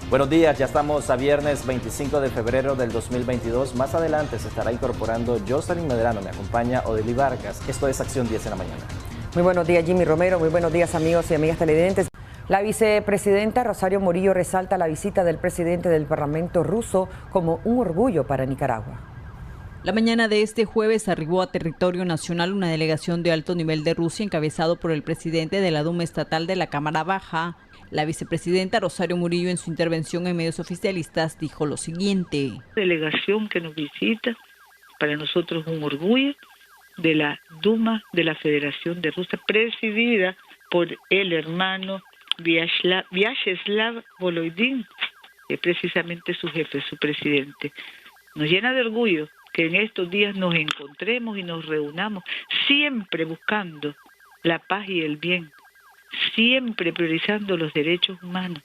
Buenos días, ya estamos a viernes 25 de febrero del 2022. Más adelante se estará incorporando Jocelyn Medrano, me acompaña Odely Vargas. Esto es Acción 10 en la mañana. Muy buenos días, Jimmy Romero. Muy buenos días, amigos y amigas televidentes. La vicepresidenta Rosario Murillo resalta la visita del presidente del Parlamento ruso como un orgullo para Nicaragua. La mañana de este jueves arribó a territorio nacional una delegación de alto nivel de Rusia encabezado por el presidente de la Duma Estatal de la Cámara Baja. La vicepresidenta Rosario Murillo en su intervención en medios oficialistas dijo lo siguiente. Delegación que nos visita, para nosotros un orgullo, de la Duma de la Federación de Rusia, presidida por el hermano Vyacheslav Volodin, que es precisamente su jefe, su presidente. Nos llena de orgullo que en estos días nos encontremos y nos reunamos, siempre buscando la paz y el bien, siempre priorizando los derechos humanos,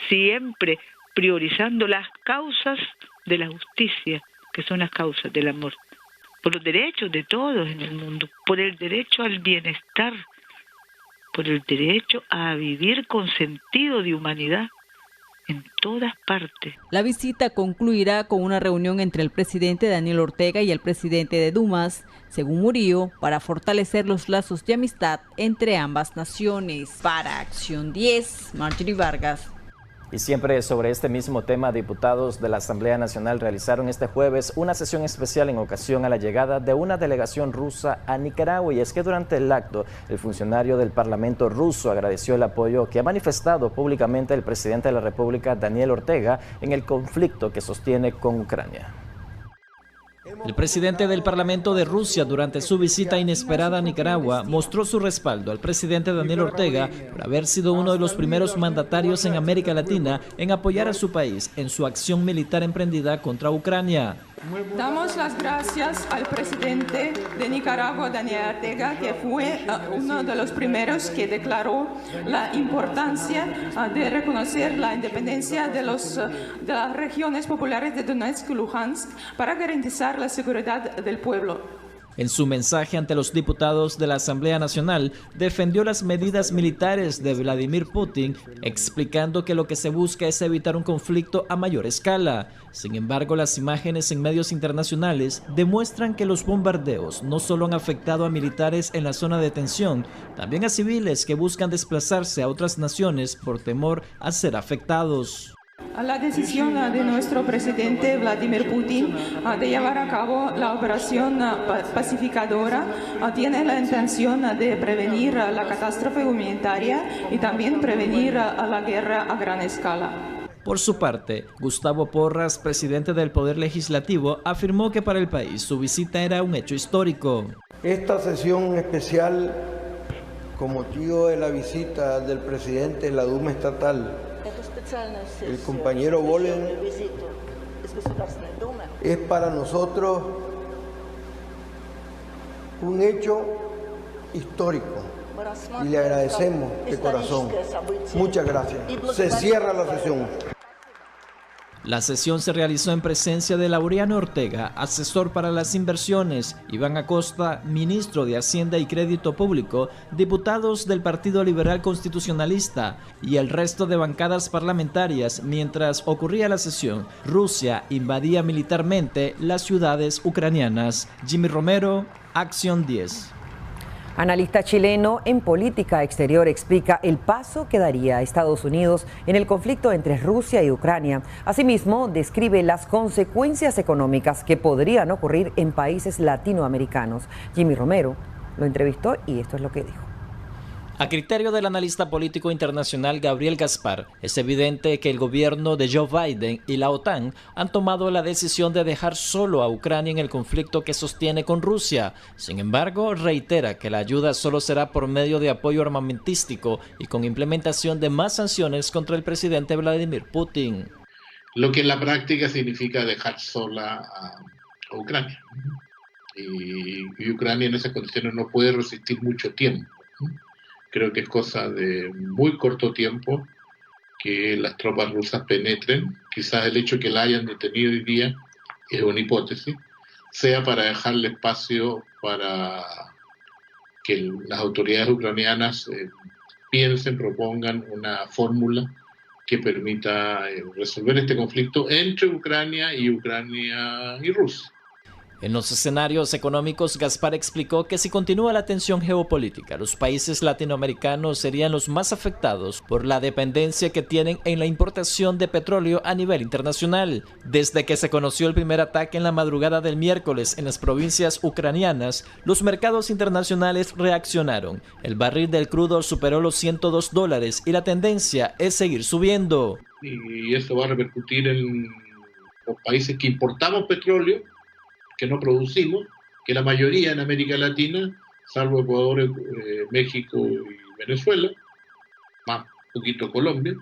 siempre priorizando las causas de la justicia, que son las causas del amor, por los derechos de todos en el mundo, por el derecho al bienestar, por el derecho a vivir con sentido de humanidad en todas partes. La visita concluirá con una reunión entre el presidente Daniel Ortega y el presidente de Dumas, según Murillo, para fortalecer los lazos de amistad entre ambas naciones. Para Acción 10, Marjorie Vargas. Y siempre sobre este mismo tema, diputados de la Asamblea Nacional realizaron este jueves una sesión especial en ocasión a la llegada de una delegación rusa a Nicaragua. Y es que durante el acto, el funcionario del Parlamento ruso agradeció el apoyo que ha manifestado públicamente el presidente de la República, Daniel Ortega, en el conflicto que sostiene con Ucrania. El presidente del Parlamento de Rusia, durante su visita inesperada a Nicaragua, mostró su respaldo al presidente Daniel Ortega por haber sido uno de los primeros mandatarios en América Latina en apoyar a su país en su acción militar emprendida contra Ucrania. Damos las gracias al presidente de Nicaragua, Daniel Ortega, que fue uno de los primeros que declaró la importancia de reconocer la independencia de las regiones populares de Donetsk y Luhansk para garantizar la seguridad del pueblo. En su mensaje ante los diputados de la Asamblea Nacional, defendió las medidas militares de Vladimir Putin, explicando que lo que se busca es evitar un conflicto a mayor escala. Sin embargo, las imágenes en medios internacionales demuestran que los bombardeos no solo han afectado a militares en la zona de tensión, también a civiles que buscan desplazarse a otras naciones por temor a ser afectados. La decisión de nuestro presidente Vladimir Putin de llevar a cabo la operación pacificadora tiene la intención de prevenir la catástrofe humanitaria y también prevenir la guerra a gran escala. Por su parte, Gustavo Porras, presidente del Poder Legislativo, afirmó que para el país su visita era un hecho histórico. Esta sesión especial, con motivo de la visita del presidente de la Duma Estatal, el compañero Volodin, es para nosotros un hecho histórico y le agradecemos de corazón. Muchas gracias. Se cierra la sesión. La sesión se realizó en presencia de Laureano Ortega, asesor para las inversiones, Iván Acosta, ministro de Hacienda y Crédito Público, diputados del Partido Liberal Constitucionalista y el resto de bancadas parlamentarias. Mientras ocurría la sesión, Rusia invadía militarmente las ciudades ucranianas. Jimmy Romero, Acción 10. Analista chileno en política exterior explica el paso que daría Estados Unidos en el conflicto entre Rusia y Ucrania. Asimismo, describe las consecuencias económicas que podrían ocurrir en países latinoamericanos. Jimmy Romero lo entrevistó y esto es lo que dijo. A criterio del analista político internacional Gabriel Gaspar, es evidente que el gobierno de Joe Biden y la OTAN han tomado la decisión de dejar solo a Ucrania en el conflicto que sostiene con Rusia. Sin embargo, reitera que la ayuda solo será por medio de apoyo armamentístico y con implementación de más sanciones contra el presidente Vladimir Putin. Lo que en la práctica significa dejar sola a Ucrania. Y Ucrania en esas condiciones no puede resistir mucho tiempo. Creo que es cosa de muy corto tiempo que las tropas rusas penetren. Quizás el hecho de que la hayan detenido hoy día es una hipótesis, sea para dejarle espacio para que las autoridades ucranianas piensen, propongan una fórmula que permita resolver este conflicto entre Ucrania y Rusia. En los escenarios económicos, Gaspar explicó que si continúa la tensión geopolítica, los países latinoamericanos serían los más afectados por la dependencia que tienen en la importación de petróleo a nivel internacional. Desde que se conoció el primer ataque en la madrugada del miércoles en las provincias ucranianas, los mercados internacionales reaccionaron. El barril del crudo superó los $102 y la tendencia es seguir subiendo. Y eso va a repercutir en los países que importamos petróleo, que no producimos, que la mayoría en América Latina, salvo Ecuador, México y Venezuela, más poquito Colombia,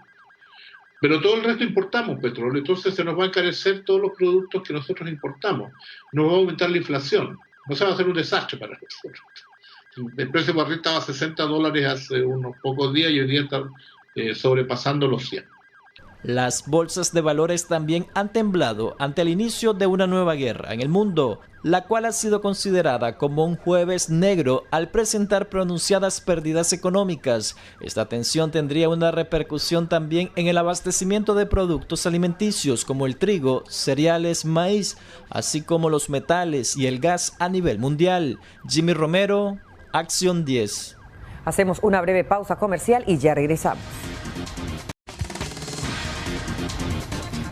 pero todo el resto importamos petróleo, entonces se nos va a encarecer todos los productos que nosotros importamos, nos va a aumentar la inflación, o sea, va a ser un desastre para nosotros. El precio de barril estaba a $60 hace unos pocos días y hoy día está sobrepasando los 100. Las bolsas de valores también han temblado ante el inicio de una nueva guerra en el mundo, la cual ha sido considerada como un jueves negro al presentar pronunciadas pérdidas económicas. Esta tensión tendría una repercusión también en el abastecimiento de productos alimenticios como el trigo, cereales, maíz, así como los metales y el gas a nivel mundial. Jimmy Romero, Acción 10. Hacemos una breve pausa comercial y ya regresamos.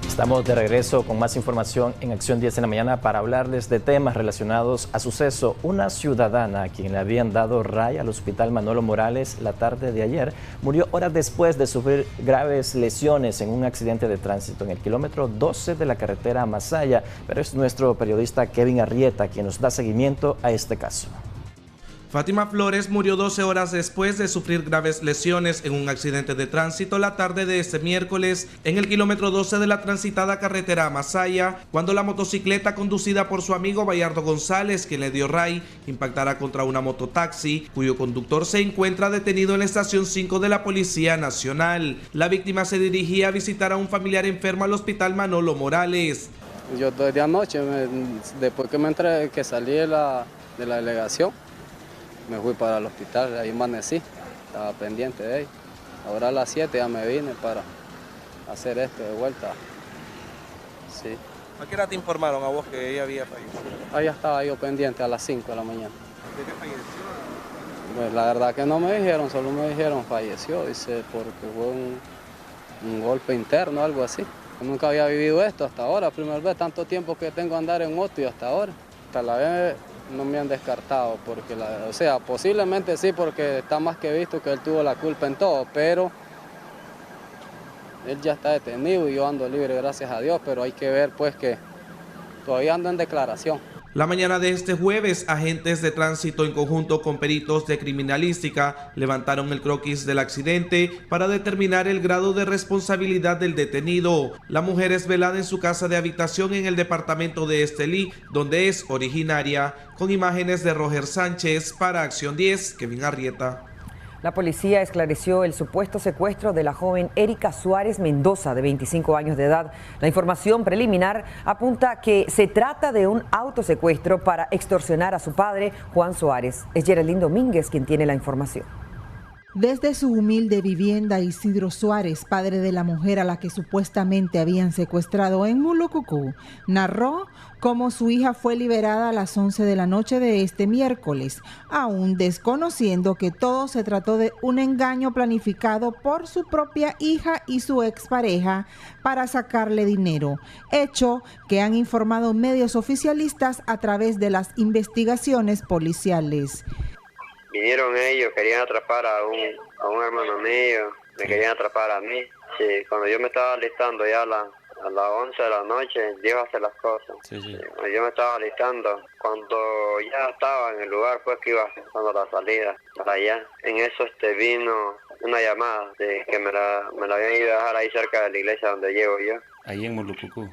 Estamos de regreso con más información en Acción 10 en la mañana para hablarles de temas relacionados a suceso. Una ciudadana a quien le habían dado raya al Hospital Manolo Morales la tarde de ayer murió horas después de sufrir graves lesiones en un accidente de tránsito en el kilómetro 12 de la carretera Masaya. Pero es nuestro periodista Kevin Arrieta quien nos da seguimiento a este caso. Fátima Flores murió 12 horas después de sufrir graves lesiones en un accidente de tránsito la tarde de este miércoles en el kilómetro 12 de la transitada carretera Masaya, cuando la motocicleta conducida por su amigo Bayardo González, que le dio ray, impactará contra una mototaxi, cuyo conductor se encuentra detenido en la estación 5 de la Policía Nacional. La víctima se dirigía a visitar a un familiar enfermo al Hospital Manolo Morales. Yo desde anoche, después que salí de la delegación, me fui para el hospital, ahí amanecí, estaba pendiente de él. Ahora a las 7 ya me vine para hacer esto de vuelta. Sí. ¿A qué hora te informaron a vos que ella había fallecido? Ahí estaba yo pendiente a las 5 de la mañana. ¿De qué falleció? Pues la verdad que no me dijeron, solo me dijeron falleció, dice, porque fue un golpe interno, algo así. Yo nunca había vivido esto hasta ahora, primera vez, tanto tiempo que tengo a andar en moto y hasta ahora. Hasta la vez no me han descartado, porque o sea, posiblemente sí, porque está más que visto que él tuvo la culpa en todo, pero él ya está detenido y yo ando libre, gracias a Dios, pero hay que ver pues que todavía ando en declaración. La mañana de este jueves, agentes de tránsito en conjunto con peritos de criminalística levantaron el croquis del accidente para determinar el grado de responsabilidad del detenido. La mujer es velada en su casa de habitación en el departamento de Estelí, donde es originaria. Con imágenes de Roger Sánchez para Acción 10, Kevin Arrieta. La policía esclareció el supuesto secuestro de la joven Erika Suárez Mendoza, de 25 años de edad. La información preliminar apunta que se trata de un autosecuestro para extorsionar a su padre, Juan Suárez. Es Geraldine Domínguez quien tiene la información. Desde su humilde vivienda, Isidro Suárez, padre de la mujer a la que supuestamente habían secuestrado en Mulucucú, narró cómo su hija fue liberada a las 11 de la noche de este miércoles, aún desconociendo que todo se trató de un engaño planificado por su propia hija y su expareja para sacarle dinero, hecho que han informado medios oficialistas a través de las investigaciones policiales. Vinieron ellos, querían atrapar a un hermano mío, me querían atrapar a mí. Sí, cuando yo me estaba alistando ya a las 11 de la noche, Dios hace las cosas. Sí. Yo me estaba alistando, cuando ya estaba en el lugar, pues que iba haciendo la salida para allá. En eso vino una llamada de que me la habían ido a dejar ahí cerca de la iglesia donde llego yo. Ahí en Mulucucú.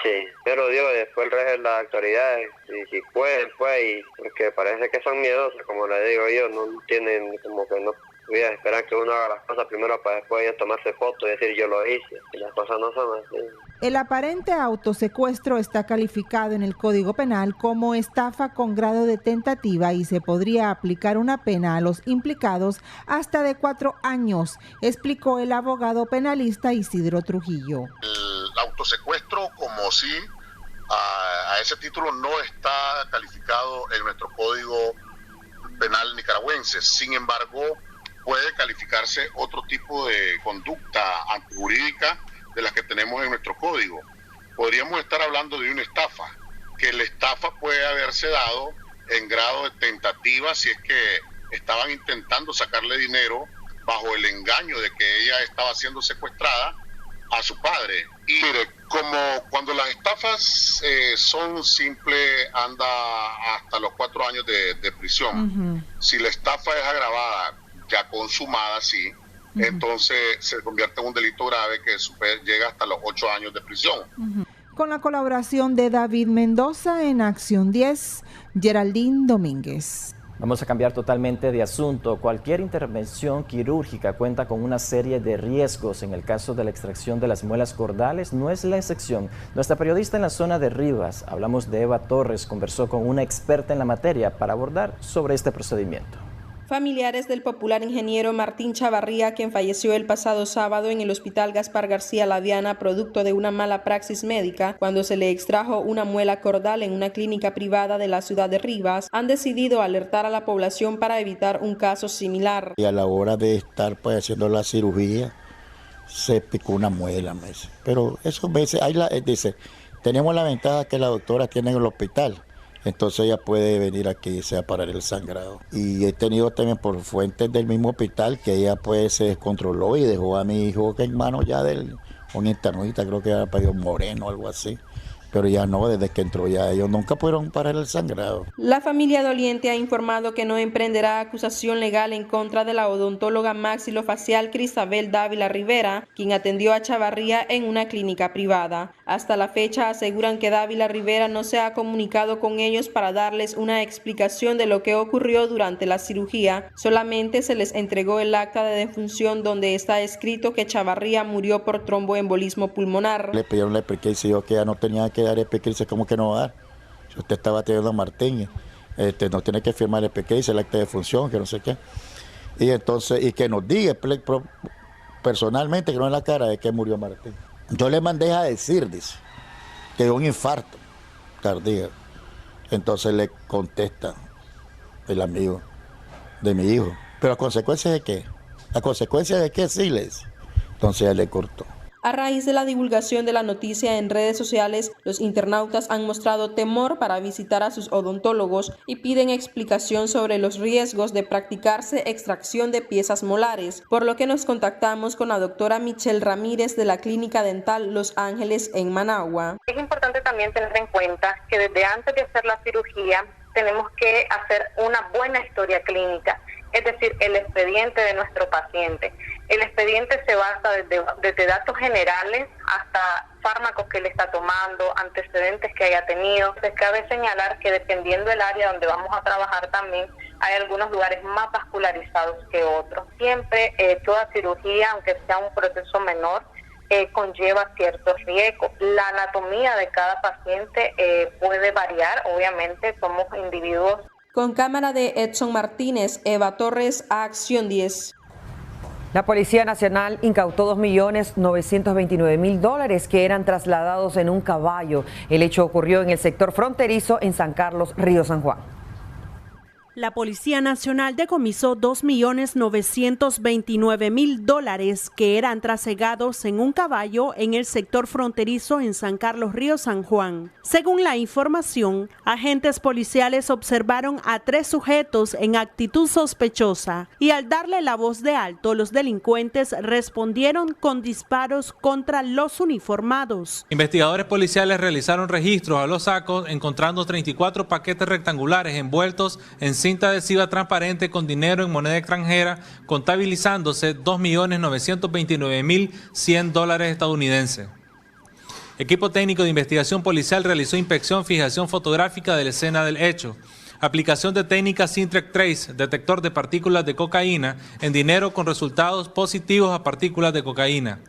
Sí, pero digo, después el resto de las autoridades, y si pueden, pues, y porque parece que son miedosos, como le digo yo, no tienen, como que no Voy a esperar que uno haga las cosas primero para después ya tomarse fotos y decir yo lo hice. Y las cosas no son así. El aparente autosecuestro está calificado en el Código Penal como estafa con grado de tentativa y se podría aplicar una pena a los implicados hasta de 4 años, explicó el abogado penalista Isidro Trujillo. El autosecuestro como sí, a ese título no está calificado en nuestro Código Penal nicaragüense. Sin embargo, puede calificarse otro tipo de conducta antijurídica de las que tenemos en nuestro código. Podríamos estar hablando de una estafa, que la estafa puede haberse dado en grado de tentativa si es que estaban intentando sacarle dinero bajo el engaño de que ella estaba siendo secuestrada a su padre. Y mire, como cuando las estafas son simples, anda hasta los 4 años de prisión. Si la estafa es agravada, ya consumada, sí, entonces se convierte en un delito grave que llega hasta los 8 años de prisión. Con la colaboración de David Mendoza en Acción 10, Geraldine Domínguez. Vamos a cambiar totalmente de asunto. Cualquier intervención quirúrgica cuenta con una serie de riesgos. En el caso de la extracción de las muelas cordales no es la excepción. Nuestra periodista en la zona de Rivas, hablamos de Eva Torres, conversó con una experta en la materia para abordar sobre este procedimiento. Familiares del popular ingeniero Martín Chavarría, quien falleció el pasado sábado en el Hospital Gaspar García Laviana producto de una mala praxis médica cuando se le extrajo una muela cordal en una clínica privada de la ciudad de Rivas, han decidido alertar a la población para evitar un caso similar. Y a la hora de estar haciendo la cirugía, se picó una muela, pero esos veces, dice, tenemos la ventaja que la doctora tiene en el hospital. Entonces ella puede venir aquí a parar el sangrado. Y he tenido también por fuentes del mismo hospital que ella pues se descontroló y dejó a mi hijo en manos ya de un internista, creo que era pedido Moreno o algo así. Pero ya no, desde que entró ya ellos nunca pudieron parar el sangrado. La familia doliente ha informado que no emprenderá acusación legal en contra de la odontóloga maxilofacial Crisabel Dávila Rivera, quien atendió a Chavarría en una clínica privada. Hasta la fecha aseguran que Dávila Rivera no se ha comunicado con ellos para darles una explicación de lo que ocurrió durante la cirugía. Solamente se les entregó el acta de defunción donde está escrito que Chavarría murió por tromboembolismo pulmonar. Le pidieron la explicación yo que ya no tenía que dar dice ¿cómo que no va a dar? Si usted estaba teniendo a Martín, no tiene que firmar el dice el acta de función, que no sé qué. Y entonces, y que nos diga personalmente, que no en la cara, de que murió Martín. Yo le mandé a decir, dice, que dio un infarto cardíaco. Entonces le contesta el amigo de mi hijo. ¿Pero a consecuencia de qué? ¿A consecuencia de qué? Sí, le dice. Entonces él le cortó. A raíz de la divulgación de la noticia en redes sociales, los internautas han mostrado temor para visitar a sus odontólogos y piden explicación sobre los riesgos de practicarse extracción de piezas molares, por lo que nos contactamos con la doctora Michelle Ramírez de la Clínica Dental Los Ángeles en Managua. Es importante también tener en cuenta que desde antes de hacer la cirugía tenemos que hacer una buena historia clínica, es decir, el expediente de nuestro paciente. El expediente se basa desde datos generales hasta fármacos que él está tomando, antecedentes que haya tenido. Entonces, cabe señalar que dependiendo del área donde vamos a trabajar también, hay algunos lugares más vascularizados que otros. Siempre toda cirugía, aunque sea un proceso menor, conlleva ciertos riesgos. La anatomía de cada paciente puede variar, obviamente somos individuos. Con cámara de Edson Martínez, Eva Torres, Acción 10. La Policía Nacional incautó $2.929.000 que eran trasladados en un caballo. El hecho ocurrió en el sector fronterizo en San Carlos, Río San Juan. La Policía Nacional decomisó $2.929.000 que eran trasegados en un caballo en el sector fronterizo en San Carlos, Río San Juan. Según la información, agentes policiales observaron a 3 sujetos en actitud sospechosa y al darle la voz de alto, los delincuentes respondieron con disparos contra los uniformados. Investigadores policiales realizaron registros a los sacos, encontrando 34 paquetes rectangulares envueltos en cinta adhesiva transparente con dinero en moneda extranjera, contabilizándose $2.929.100 estadounidenses. Equipo técnico de investigación policial realizó inspección, fijación fotográfica de la escena del hecho. aplicación de técnica Sintrack Trace, detector de partículas de cocaína en dinero con resultados positivos a partículas de cocaína.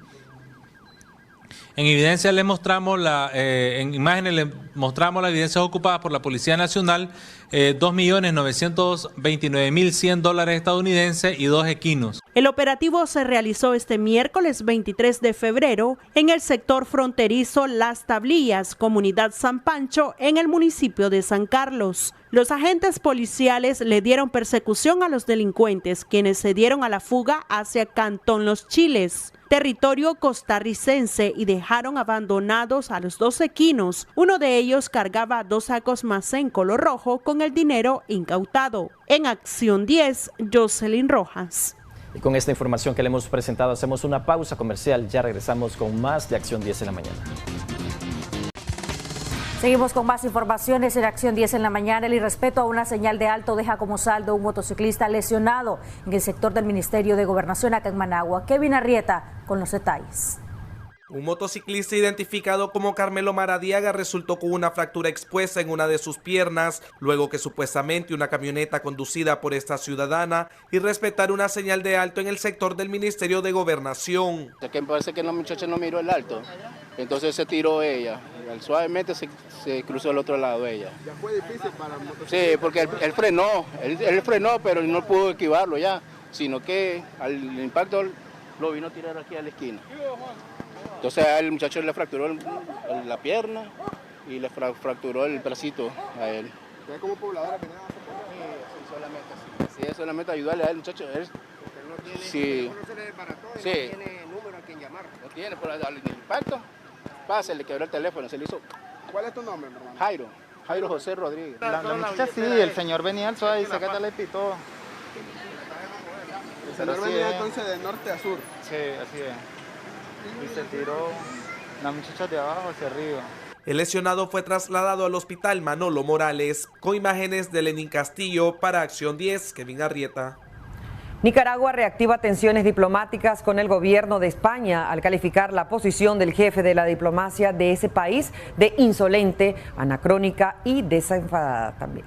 En evidencia en imágenes le mostramos las evidencias ocupadas por la Policía Nacional, $2.929.100 estadounidenses y 2 equinos. El operativo se realizó este miércoles 23 de febrero en el sector fronterizo Las Tablillas, comunidad San Pancho, en el municipio de San Carlos. Los agentes policiales le dieron persecución a los delincuentes, quienes se dieron a la fuga hacia Cantón Los Chiles, territorio costarricense, y dejaron abandonados a los 2 equinos. Uno de ellos cargaba 2 sacos macén color rojo con el dinero incautado. En Acción 10, Jocelyn Rojas. Y con esta información que le hemos presentado hacemos una pausa comercial. Ya regresamos con más de Acción 10 en la mañana. Seguimos con más informaciones en Acción 10 en la mañana. El irrespeto a una señal de alto deja como saldo un motociclista lesionado en el sector del Ministerio de Gobernación acá en Managua. Kevin Arrieta con los detalles. Un motociclista identificado como Carmelo Maradiaga resultó con una fractura expuesta en una de sus piernas, luego que supuestamente una camioneta conducida por esta ciudadana irrespetara una señal de alto en el sector del Ministerio de Gobernación. Que me parece que la muchacha no miró el alto, entonces se tiró ella, suavemente se cruzó al otro lado ella. ¿Ya fue difícil para el motociclista? Sí, porque él frenó, pero no pudo esquivarlo ya, sino que al impacto lo vino a tirar aquí a la esquina. Entonces al muchacho le fracturó la pierna y le fracturó el bracito a él. ¿Usted como pobladora venía a soportar? Sí, solamente ayudarle a él, muchacho. Él no tiene, sí. ¿No se le desbarató? Sí. ¿No tiene número a quien llamar? No tiene, pero al impacto, se le quebró el teléfono, se le hizo. ¿Cuál es tu nombre, hermano? Jairo José Rodríguez. La muchacha sí, el señor venía al suave y se le pitó. El señor venía entonces de norte a sur. Sí, así es. Y se tiró la muchacha de abajo hacia arriba. El lesionado fue trasladado al hospital Manolo Morales. Con imágenes de Lenín Castillo para Acción 10, Kevin Arrieta. Nicaragua reactiva tensiones diplomáticas con el gobierno de España al calificar la posición del jefe de la diplomacia de ese país de insolente, anacrónica y desenfadada también.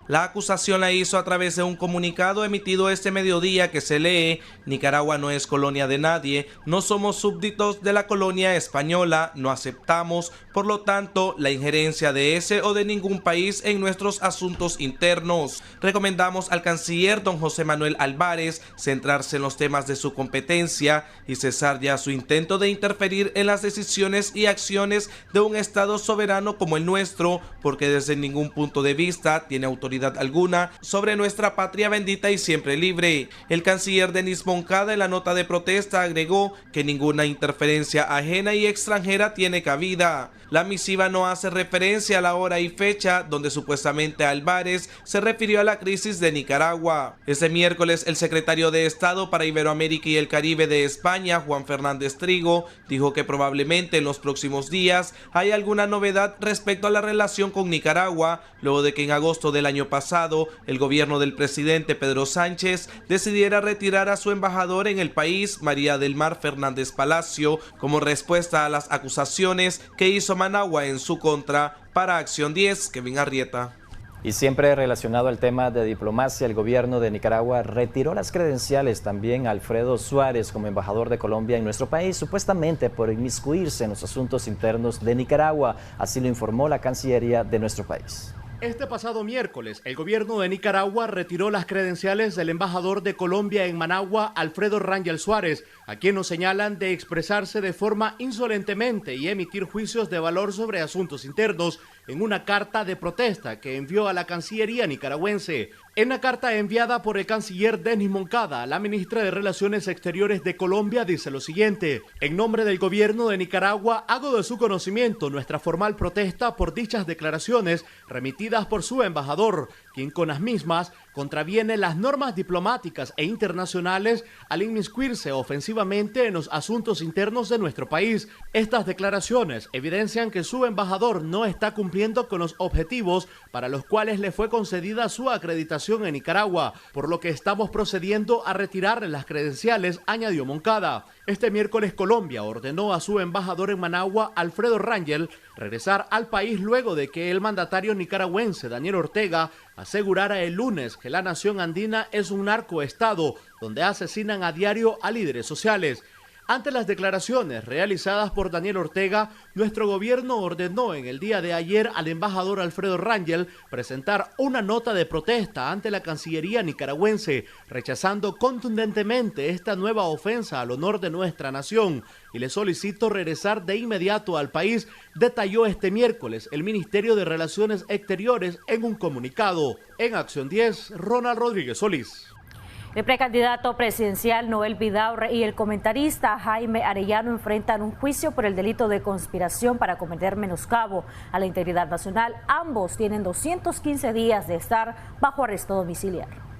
La acusación la hizo a través de un comunicado emitido este mediodía que se lee: Nicaragua no es colonia de nadie, no somos súbditos de la colonia española, no aceptamos, por lo tanto, la injerencia de ese o de ningún país en nuestros asuntos internos. Recomendamos al canciller don José Manuel Álvarez centrarse en los temas de su competencia y cesar ya su intento de interferir en las decisiones y acciones de un Estado soberano como el nuestro, porque desde ningún punto de vista tiene autoridad alguna sobre nuestra patria bendita y siempre libre. El canciller Denis Moncada en la nota de protesta agregó que ninguna interferencia ajena y extranjera tiene cabida. La misiva no hace referencia a la hora y fecha donde supuestamente Álvarez se refirió a la crisis de Nicaragua. Este miércoles el secretario de Estado para Iberoamérica y el Caribe de España, Juan Fernández Trigo, dijo que probablemente en los próximos días hay alguna novedad respecto a la relación con Nicaragua, luego de que en agosto del año pasado el gobierno del presidente Pedro Sánchez decidiera retirar a su embajador en el país, María del Mar Fernández Palacio, como respuesta a las acusaciones que hizo Managua en su contra. Para Acción 10, Kevin Arrieta. Y siempre relacionado al tema de diplomacia, el gobierno de Nicaragua retiró las credenciales también a Alfredo Suárez como embajador de Colombia en nuestro país, supuestamente por inmiscuirse en los asuntos internos de Nicaragua. Así lo informó la Cancillería de nuestro país. Este pasado miércoles, el gobierno de Nicaragua retiró las credenciales del embajador de Colombia en Managua, Alfredo Rangel Suárez, a quien nos señalan de expresarse de forma insolentemente y emitir juicios de valor sobre asuntos internos en una carta de protesta que envió a la Cancillería nicaragüense. En la carta enviada por el canciller Denis Moncada, la ministra de Relaciones Exteriores de Colombia dice lo siguiente: en nombre del gobierno de Nicaragua hago de su conocimiento nuestra formal protesta por dichas declaraciones remitidas por su embajador, quien con las mismas contraviene las normas diplomáticas e internacionales al inmiscuirse ofensivamente en los asuntos internos de nuestro país. Estas declaraciones evidencian que su embajador no está cumpliendo con los objetivos para los cuales le fue concedida su acreditación en Nicaragua, por lo que estamos procediendo a retirarle las credenciales, añadió Moncada. Este miércoles Colombia ordenó a su embajador en Managua, Alfredo Rangel, regresar al país luego de que el mandatario nicaragüense Daniel Ortega asegurara el lunes que la nación andina es un narcoestado donde asesinan a diario a líderes sociales. Ante las declaraciones realizadas por Daniel Ortega, nuestro gobierno ordenó en el día de ayer al embajador Alfredo Rangel presentar una nota de protesta ante la Cancillería nicaragüense, rechazando contundentemente esta nueva ofensa al honor de nuestra nación, y le solicito regresar de inmediato al país, detalló este miércoles el Ministerio de Relaciones Exteriores en un comunicado. En Acción 10, Ronald Rodríguez Solís. El precandidato presidencial Noel Vidaurre y el comentarista Jaime Arellano enfrentan un juicio por el delito de conspiración para cometer menoscabo a la integridad nacional. Ambos tienen 215 días de estar bajo arresto domiciliario.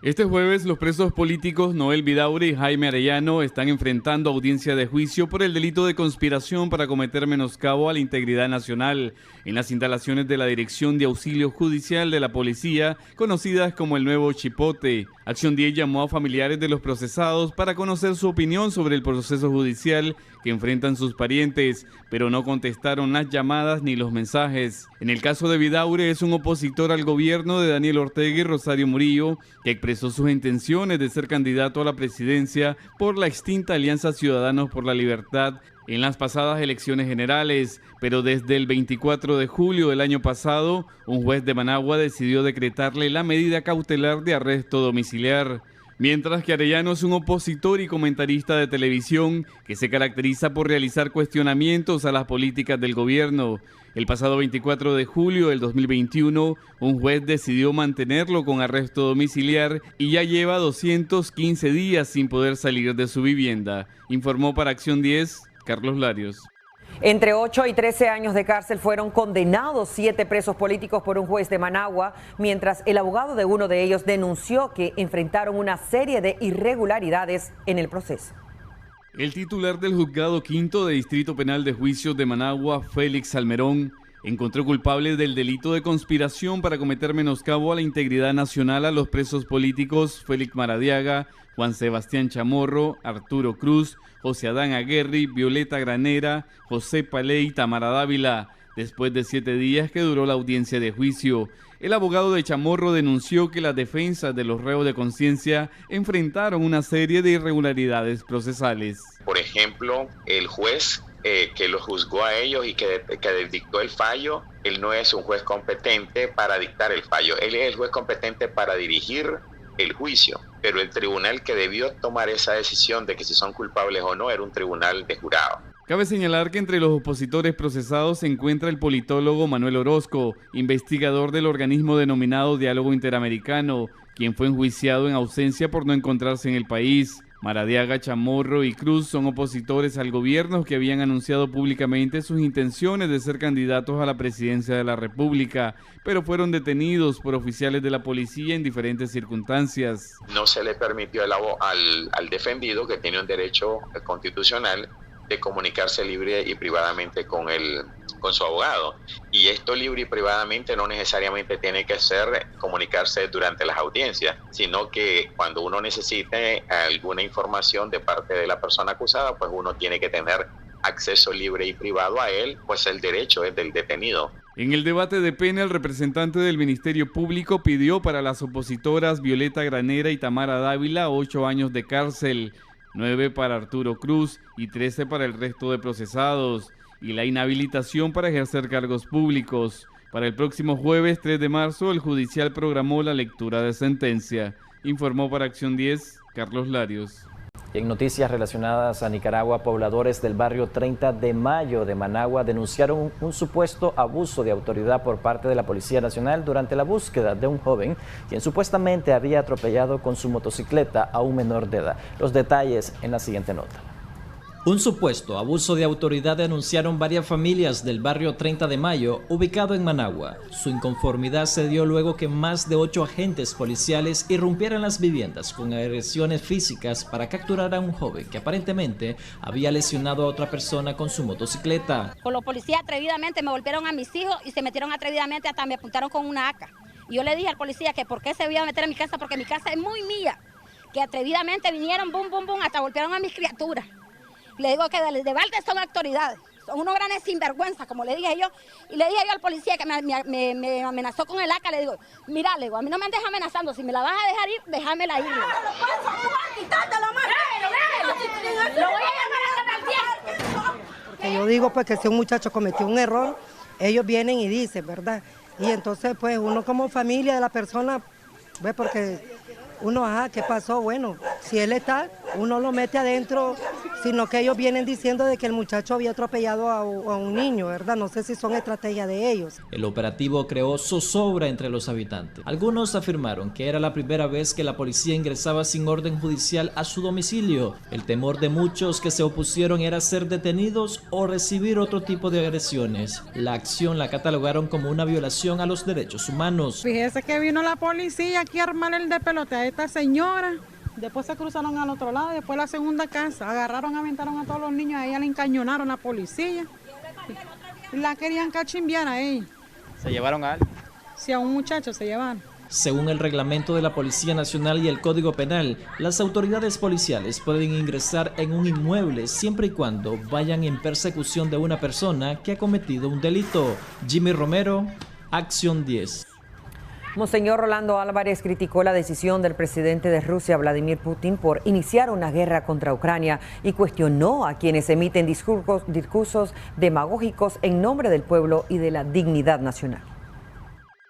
Este jueves, los presos políticos Noel Vidaurre y Jaime Arellano están enfrentando audiencia de juicio por el delito de conspiración para cometer menoscabo a la integridad nacional en las instalaciones de la Dirección de Auxilio Judicial de la Policía, conocidas como el Nuevo Chipote. Acción 10 llamó a familiares de los procesados para conocer su opinión sobre el proceso judicial que enfrentan sus parientes, pero no contestaron las llamadas ni los mensajes. En el caso de Vidaurre, es un opositor al gobierno de Daniel Ortega y Rosario Murillo, que expresó sus intenciones de ser candidato a la presidencia por la extinta Alianza Ciudadanos por la Libertad en las pasadas elecciones generales, pero desde el 24 de julio del año pasado, un juez de Managua decidió decretarle la medida cautelar de arresto domiciliar. Mientras que Arellano es un opositor y comentarista de televisión que se caracteriza por realizar cuestionamientos a las políticas del gobierno. El pasado 24 de julio del 2021, un juez decidió mantenerlo con arresto domiciliar y ya lleva 215 días sin poder salir de su vivienda. Informó para Acción 10, Carlos Larios. Entre 8 y 13 años de cárcel fueron condenados 7 presos políticos por un juez de Managua, mientras el abogado de uno de ellos denunció que enfrentaron una serie de irregularidades en el proceso. El titular del Juzgado Quinto de Distrito Penal de Juicios de Managua, Félix Salmerón, encontró culpable del delito de conspiración para cometer menoscabo a la integridad nacional a los presos políticos Félix Maradiaga, Juan Sebastián Chamorro, Arturo Cruz, José Adán Aguerri, Violeta Granera, José Palé y Tamara Dávila, después de 7 días que duró la audiencia de juicio. El abogado de Chamorro denunció que las defensas de los reos de conciencia enfrentaron una serie de irregularidades procesales. Por ejemplo, el juez que los juzgó a ellos y que dictó el fallo, él no es un juez competente para dictar el fallo, él es el juez competente para dirigir el juicio, pero el tribunal que debió tomar esa decisión de que si son culpables o no era un tribunal de jurado. Cabe señalar que entre los opositores procesados se encuentra el politólogo Manuel Orozco, investigador del organismo denominado Diálogo Interamericano, quien fue enjuiciado en ausencia por no encontrarse en el país. Maradiaga, Chamorro y Cruz son opositores al gobierno que habían anunciado públicamente sus intenciones de ser candidatos a la presidencia de la República, pero fueron detenidos por oficiales de la policía en diferentes circunstancias. No se le permitió al defendido, que tiene un derecho constitucional, de comunicarse libre y privadamente con su abogado. Y esto libre y privadamente no necesariamente tiene que ser comunicarse durante las audiencias, sino que cuando uno necesite alguna información de parte de la persona acusada, pues uno tiene que tener acceso libre y privado a él, pues el derecho es del detenido. En el debate de pena, el representante del Ministerio Público pidió para las opositoras Violeta Granera y Tamara Dávila 8 años de cárcel, 9 para Arturo Cruz y 13 para el resto de procesados, y la inhabilitación para ejercer cargos públicos. Para el próximo jueves 3 de marzo, el judicial programó la lectura de sentencia. Informó para Acción 10, Carlos Larios. Y en noticias relacionadas a Nicaragua, pobladores del barrio 30 de Mayo de Managua denunciaron un supuesto abuso de autoridad por parte de la Policía Nacional durante la búsqueda de un joven quien supuestamente había atropellado con su motocicleta a un menor de edad. Los detalles en la siguiente nota. Un supuesto abuso de autoridad denunciaron varias familias del barrio 30 de Mayo, ubicado en Managua. Su inconformidad se dio luego que más de 8 agentes policiales irrumpieran las viviendas con agresiones físicas para capturar a un joven que aparentemente había lesionado a otra persona con su motocicleta. Con los policías atrevidamente me golpearon a mis hijos y se metieron atrevidamente, hasta me apuntaron con una AK. Y yo le dije al policía que por qué se iba a meter en mi casa, porque mi casa es muy mía. Que atrevidamente vinieron, bum, bum, bum, hasta golpearon a mis criaturas. Le digo que de balde son autoridades, Son unos grandes sinvergüenzas, como le dije yo. Y le dije yo al policía que me amenazó con el AK, le digo, mira, le digo, a mí no me andes amenazando, si me la vas a dejar ir, déjamela ir. Lo voy a llamar a la policía. Que yo digo pues que si un muchacho cometió un error, ellos vienen y dicen, ¿verdad? Y entonces pues uno como familia de la persona, ve, porque uno, ¿qué pasó? Bueno, si él está, uno lo mete adentro, sino que ellos vienen diciendo de que el muchacho había atropellado a un niño, ¿verdad? No sé si son estrategias de ellos. El operativo creó zozobra entre los habitantes. Algunos afirmaron que era la primera vez que la policía ingresaba sin orden judicial a su domicilio. El temor de muchos que se opusieron era ser detenidos o recibir otro tipo de agresiones. La acción la catalogaron como una violación a los derechos humanos. Fíjese que vino la policía aquí a armar el de pelote a esta señora. Después se cruzaron al otro lado, después la segunda casa, agarraron, aventaron a todos los niños, a ella le encañonaron a la policía. La querían cachimbiar a ella. ¿Se llevaron a alguien? Sí, a un muchacho se llevaron. Según el reglamento de la Policía Nacional y el Código Penal, las autoridades policiales pueden ingresar en un inmueble siempre y cuando vayan en persecución de una persona que ha cometido un delito. Jimmy Romero, Acción 10. Monseñor Rolando Álvarez criticó la decisión del presidente de Rusia, Vladimir Putin, por iniciar una guerra contra Ucrania y cuestionó a quienes emiten discursos demagógicos en nombre del pueblo y de la dignidad nacional.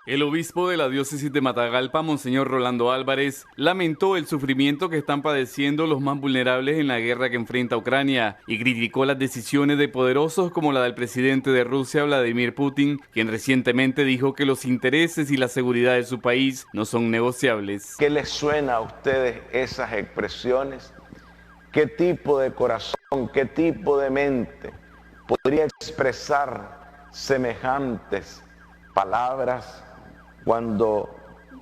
El obispo de la diócesis de Matagalpa, Monseñor Rolando Álvarez, lamentó el sufrimiento que están padeciendo los más vulnerables en la guerra que enfrenta Ucrania y criticó las decisiones de poderosos como la del presidente de Rusia, Vladimir Putin, quien recientemente dijo que los intereses y la seguridad de su país no son negociables. ¿Qué les suena a ustedes esas expresiones? ¿Qué tipo de corazón, qué tipo de mente podría expresar semejantes palabras cuando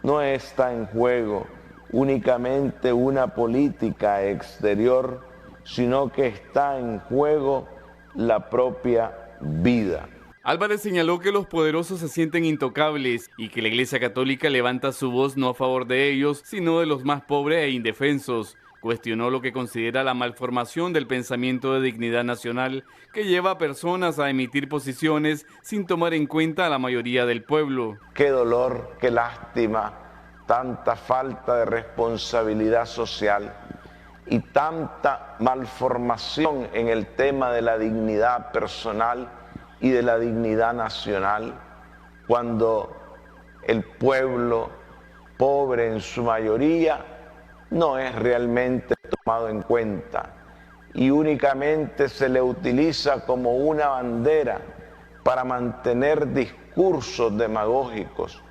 no está en juego únicamente una política exterior, sino que está en juego la propia vida? Álvarez señaló que los poderosos se sienten intocables y que la Iglesia Católica levanta su voz no a favor de ellos, sino de los más pobres e indefensos. Cuestionó lo que considera la malformación del pensamiento de dignidad nacional que lleva a personas a emitir posiciones sin tomar en cuenta a la mayoría del pueblo. Qué dolor, qué lástima, tanta falta de responsabilidad social y tanta malformación en el tema de la dignidad personal y de la dignidad nacional, cuando el pueblo pobre en su mayoría no es realmente tomado en cuenta y únicamente se le utiliza como una bandera para mantener discursos demagógicos,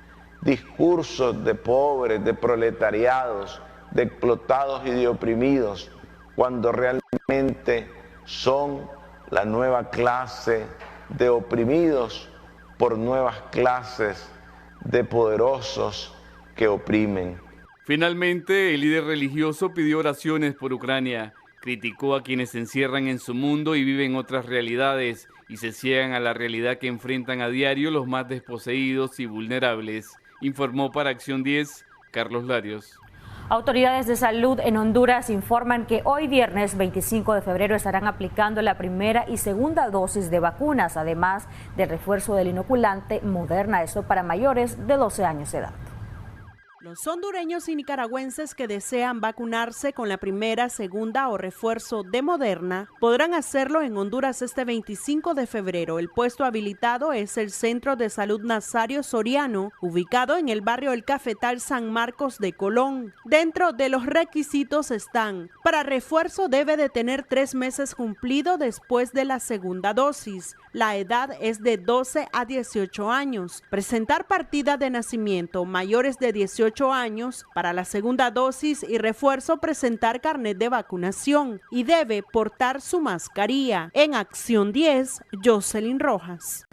discursos de pobres, de proletariados, de explotados y de oprimidos, cuando realmente son la nueva clase de oprimidos por nuevas clases de poderosos que oprimen. Finalmente, el líder religioso pidió oraciones por Ucrania, criticó a quienes se encierran en su mundo y viven otras realidades y se ciegan a la realidad que enfrentan a diario los más desposeídos y vulnerables. Informó para Acción 10, Carlos Larios. Autoridades de salud en Honduras informan que hoy viernes 25 de febrero estarán aplicando la primera y segunda dosis de vacunas, además del refuerzo del inoculante Moderna, esto para mayores de 12 años de edad. Los hondureños y nicaragüenses que desean vacunarse con la primera, segunda o refuerzo de Moderna podrán hacerlo en Honduras este 25 de febrero. El puesto habilitado es el Centro de Salud Nazario Soriano, ubicado en el barrio El Cafetal San Marcos de Colón. Dentro de los requisitos están: para refuerzo debe de tener 3 meses cumplido después de la segunda dosis. La edad es de 12 a 18 años. Presentar partida de nacimiento mayores de 18 años. Para la segunda dosis y refuerzo, presentar carnet de vacunación y debe portar su mascarilla. En Acción 10, Jocelyn Rojas.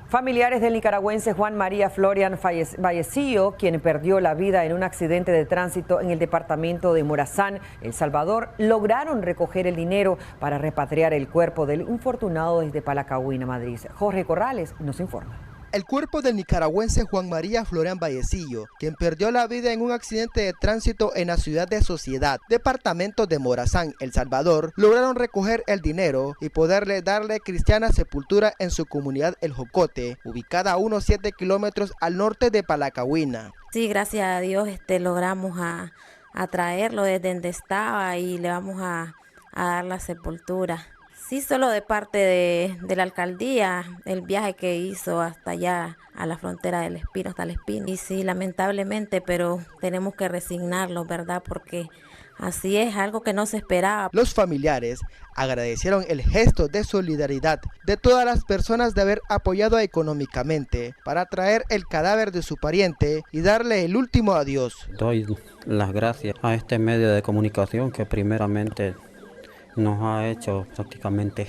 Familiares del nicaragüense Juan María Florian Vallecillo, quien perdió la vida en un accidente de tránsito en el departamento de Morazán, El Salvador, lograron recoger el dinero para repatriar el cuerpo del infortunado desde Palacagüina, Madrid. Jorge Corrales nos informa. El cuerpo del nicaragüense Juan María Florian Vallecillo, quien perdió la vida en un accidente de tránsito en la ciudad de Sociedad, departamento de Morazán, El Salvador, lograron recoger el dinero y poderle darle cristiana sepultura en su comunidad El Jocote, ubicada a unos 7 kilómetros al norte de Palacahuina. Sí, gracias a Dios logramos a traerlo desde donde estaba y le vamos a dar la sepultura. Sí, solo de parte de la alcaldía, el viaje que hizo hasta allá a la frontera del Espino, hasta el Espino. Y sí, lamentablemente, pero tenemos que resignarlo, ¿verdad? Porque así es, algo que no se esperaba. Los familiares agradecieron el gesto de solidaridad de todas las personas de haber apoyado económicamente para traer el cadáver de su pariente y darle el último adiós. Doy las gracias a este medio de comunicación que primeramente nos ha hecho prácticamente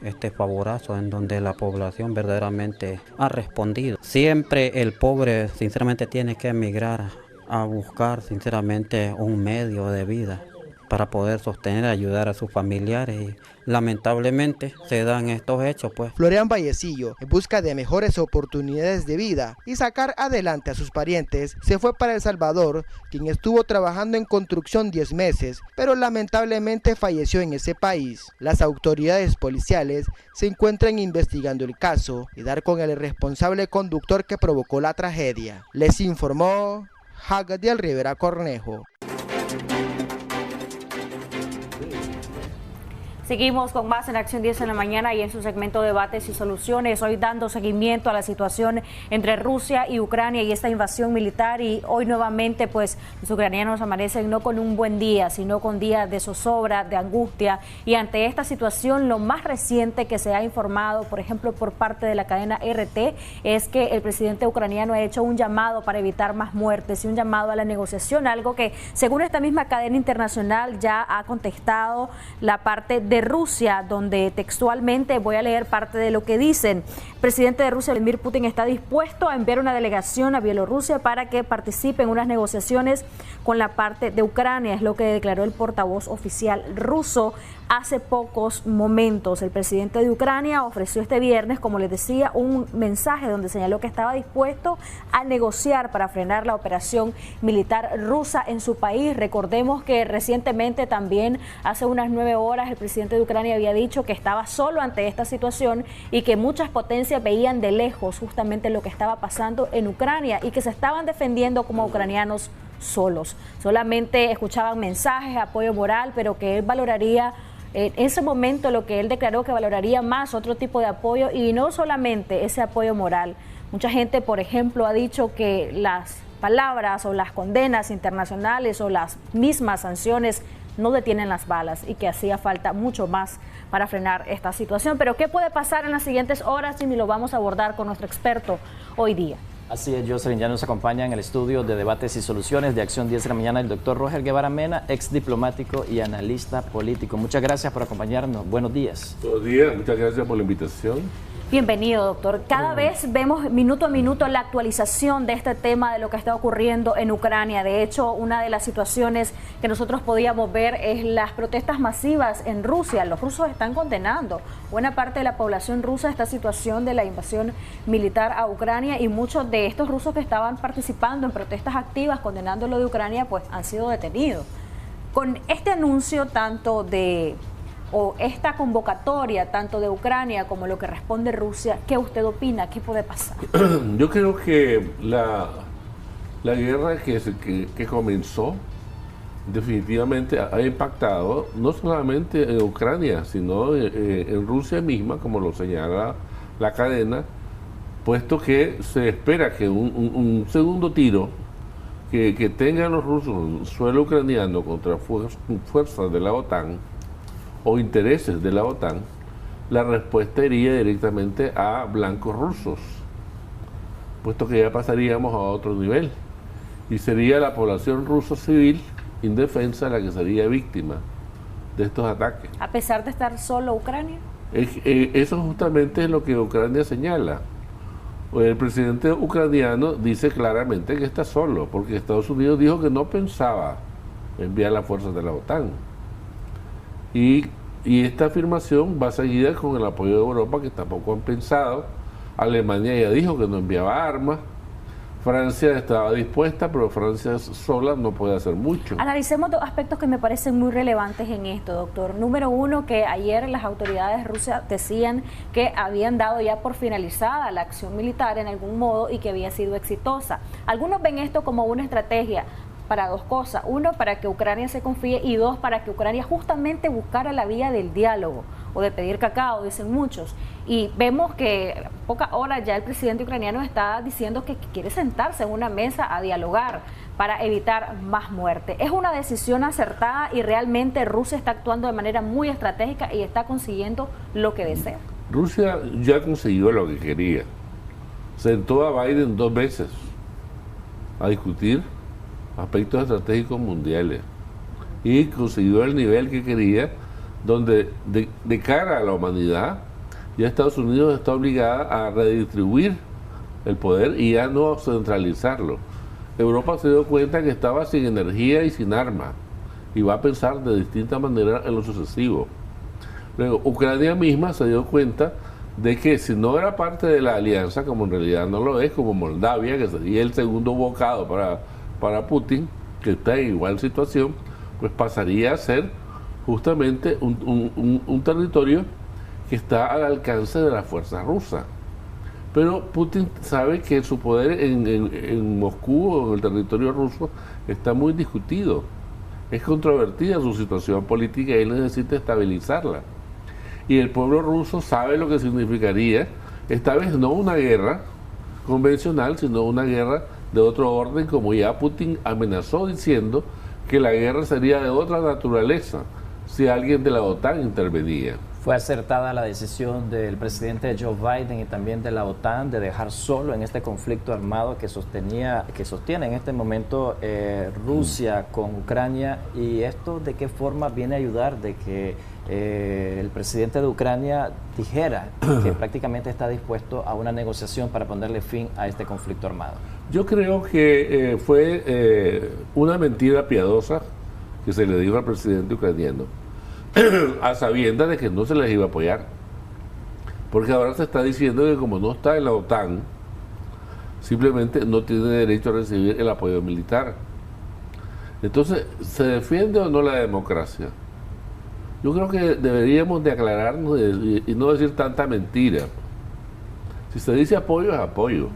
este favorazo en donde la población verdaderamente ha respondido. Siempre el pobre sinceramente tiene que emigrar a buscar sinceramente un medio de vida para poder sostener, ayudar a sus familiares y lamentablemente se dan estos hechos pues. Florian Vallecillo, en busca de mejores oportunidades de vida y sacar adelante a sus parientes, se fue para El Salvador, quien estuvo trabajando en construcción 10 meses, pero lamentablemente falleció en ese país. Las autoridades policiales se encuentran investigando el caso y dar con el responsable conductor que provocó la tragedia. Les informó Hagadiel Rivera Cornejo. Seguimos con más en Acción 10 en la mañana y en su segmento Debates y Soluciones, hoy dando seguimiento a la situación entre Rusia y Ucrania y esta invasión militar, y hoy nuevamente pues los ucranianos amanecen no con un buen día, sino con días de zozobra, de angustia, y ante esta situación lo más reciente que se ha informado, por ejemplo por parte de la cadena RT, es que el presidente ucraniano ha hecho un llamado para evitar más muertes y un llamado a la negociación, algo que según esta misma cadena internacional ya ha contestado la parte de Rusia, donde textualmente voy a leer parte de lo que dicen. El presidente de Rusia, Vladimir Putin, está dispuesto a enviar una delegación a Bielorrusia para que participe en unas negociaciones con la parte de Ucrania, es lo que declaró el portavoz oficial ruso hace pocos momentos. El presidente de Ucrania ofreció este viernes, como les decía, un mensaje donde señaló que estaba dispuesto a negociar para frenar la operación militar rusa en su país. Recordemos que recientemente también, hace unas 9 horas, el presidente de Ucrania había dicho que estaba solo ante esta situación y que muchas potencias veían de lejos justamente lo que estaba pasando en Ucrania y que se estaban defendiendo como ucranianos solos. Solamente escuchaban mensajes, apoyo moral, pero que él valoraría en ese momento, lo que él declaró que valoraría más otro tipo de apoyo, y no solamente ese apoyo moral. Mucha gente, por ejemplo, ha dicho que las palabras o las condenas internacionales o las mismas sanciones no detienen las balas y que hacía falta mucho más para frenar esta situación. Pero ¿qué puede pasar en las siguientes horas? Y lo vamos a abordar con nuestro experto hoy día. Así es, Jocelyn, ya nos acompaña en el estudio de Debates y Soluciones de Acción 10 de la mañana el doctor Roger Guevara Mena, ex diplomático y analista político. Muchas gracias por acompañarnos. Buenos días. Buenos días, muchas gracias por la invitación. Bienvenido, doctor. Cada vez vemos minuto a minuto la actualización de este tema, de lo que está ocurriendo en Ucrania. De hecho, una de las situaciones que nosotros podíamos ver es las protestas masivas en Rusia. Los rusos están condenando, buena parte de la población rusa, esta situación de la invasión militar a Ucrania, y muchos de estos rusos que estaban participando en protestas activas condenando lo de Ucrania pues han sido detenidos. Con este anuncio tanto o esta convocatoria tanto de Ucrania como lo que responde Rusia, ¿qué usted opina? ¿Qué puede pasar? Yo creo que la guerra que comenzó definitivamente ha impactado no solamente en Ucrania, sino en Rusia misma, como lo señala la cadena, puesto que se espera que un segundo tiro que tengan los rusos en suelo ucraniano contra fuerzas de la OTAN o intereses de la OTAN, la respuesta iría directamente a blancos rusos, puesto que ya pasaríamos a otro nivel y sería la población rusa civil indefensa la que sería víctima de estos ataques. A pesar de estar solo Ucrania. Eso justamente es lo que Ucrania señala. El presidente ucraniano dice claramente que está solo, porque Estados Unidos dijo que no pensaba enviar las fuerzas de la OTAN. Y esta afirmación va seguida con el apoyo de Europa, que tampoco han pensado Alemania ya dijo que no enviaba armas. Francia estaba dispuesta, pero Francia sola no puede hacer mucho. Analicemos dos aspectos que me parecen muy relevantes en esto, doctor. Número uno, que ayer las autoridades rusas decían que habían dado ya por finalizada la acción militar en algún modo y que había sido exitosa. Algunos ven esto como una estrategia para dos cosas. Uno, para que Ucrania se confíe, y dos, para que Ucrania justamente buscara la vía del diálogo o de pedir cacao, dicen muchos. Y vemos que a pocas horas ya el presidente ucraniano está diciendo que quiere sentarse en una mesa a dialogar para evitar más muerte. ¿Es una decisión acertada y realmente Rusia está actuando de manera muy estratégica y está consiguiendo lo que desea? Rusia ya consiguió lo que quería. Sentó a Biden 2 veces a discutir aspectos estratégicos mundiales y consiguió el nivel que quería, donde de cara a la humanidad ya Estados Unidos está obligada a redistribuir el poder y ya no centralizarlo. Europa se dio cuenta que estaba sin energía y sin armas y va a pensar de distinta manera en lo sucesivo. Luego, Ucrania misma se dio cuenta de que si no era parte de la alianza, como en realidad no lo es, como Moldavia, que sería el segundo bocado para Putin, que está en igual situación, pues pasaría a ser justamente un territorio que está al alcance de las fuerzas rusas. Pero Putin sabe que su poder en Moscú o en el territorio ruso está muy discutido. Es controvertida su situación política y él necesita estabilizarla. Y el pueblo ruso sabe lo que significaría, esta vez no una guerra convencional, sino una guerra de otro orden, como ya Putin amenazó diciendo que la guerra sería de otra naturaleza si alguien de la OTAN intervenía. ¿Fue acertada la decisión del presidente Joe Biden y también de la OTAN de dejar solo en este conflicto armado que sostiene en este momento Rusia con Ucrania? ¿Y esto de qué forma viene a ayudar de que el presidente de Ucrania dijera que prácticamente está dispuesto a una negociación para ponerle fin a este conflicto armado? Yo creo que fue una mentira piadosa que se le dijo al presidente ucraniano, a sabiendas de que no se les iba a apoyar, porque ahora se está diciendo que como no está en la OTAN, simplemente no tiene derecho a recibir el apoyo militar. Entonces, ¿se defiende o no la democracia? Yo creo que deberíamos de aclararnos y no decir tanta mentira. Si se dice apoyo, es apoyo,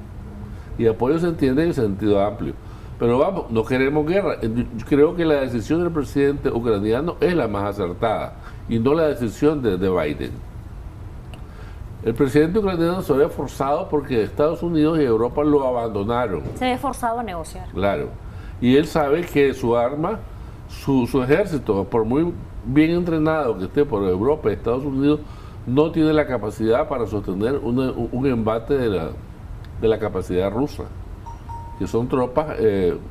y apoyo se entiende en el sentido amplio. Pero vamos, no queremos guerra. Yo creo que la decisión del presidente ucraniano es la más acertada y no la decisión de Biden. El presidente ucraniano se ve forzado porque Estados Unidos y Europa lo abandonaron. Se ve forzado a negociar. Claro. Y él sabe que su arma, su ejército, por muy bien entrenado que esté por Europa y Estados Unidos, no tiene la capacidad para sostener un embate de la capacidad rusa, que son tropas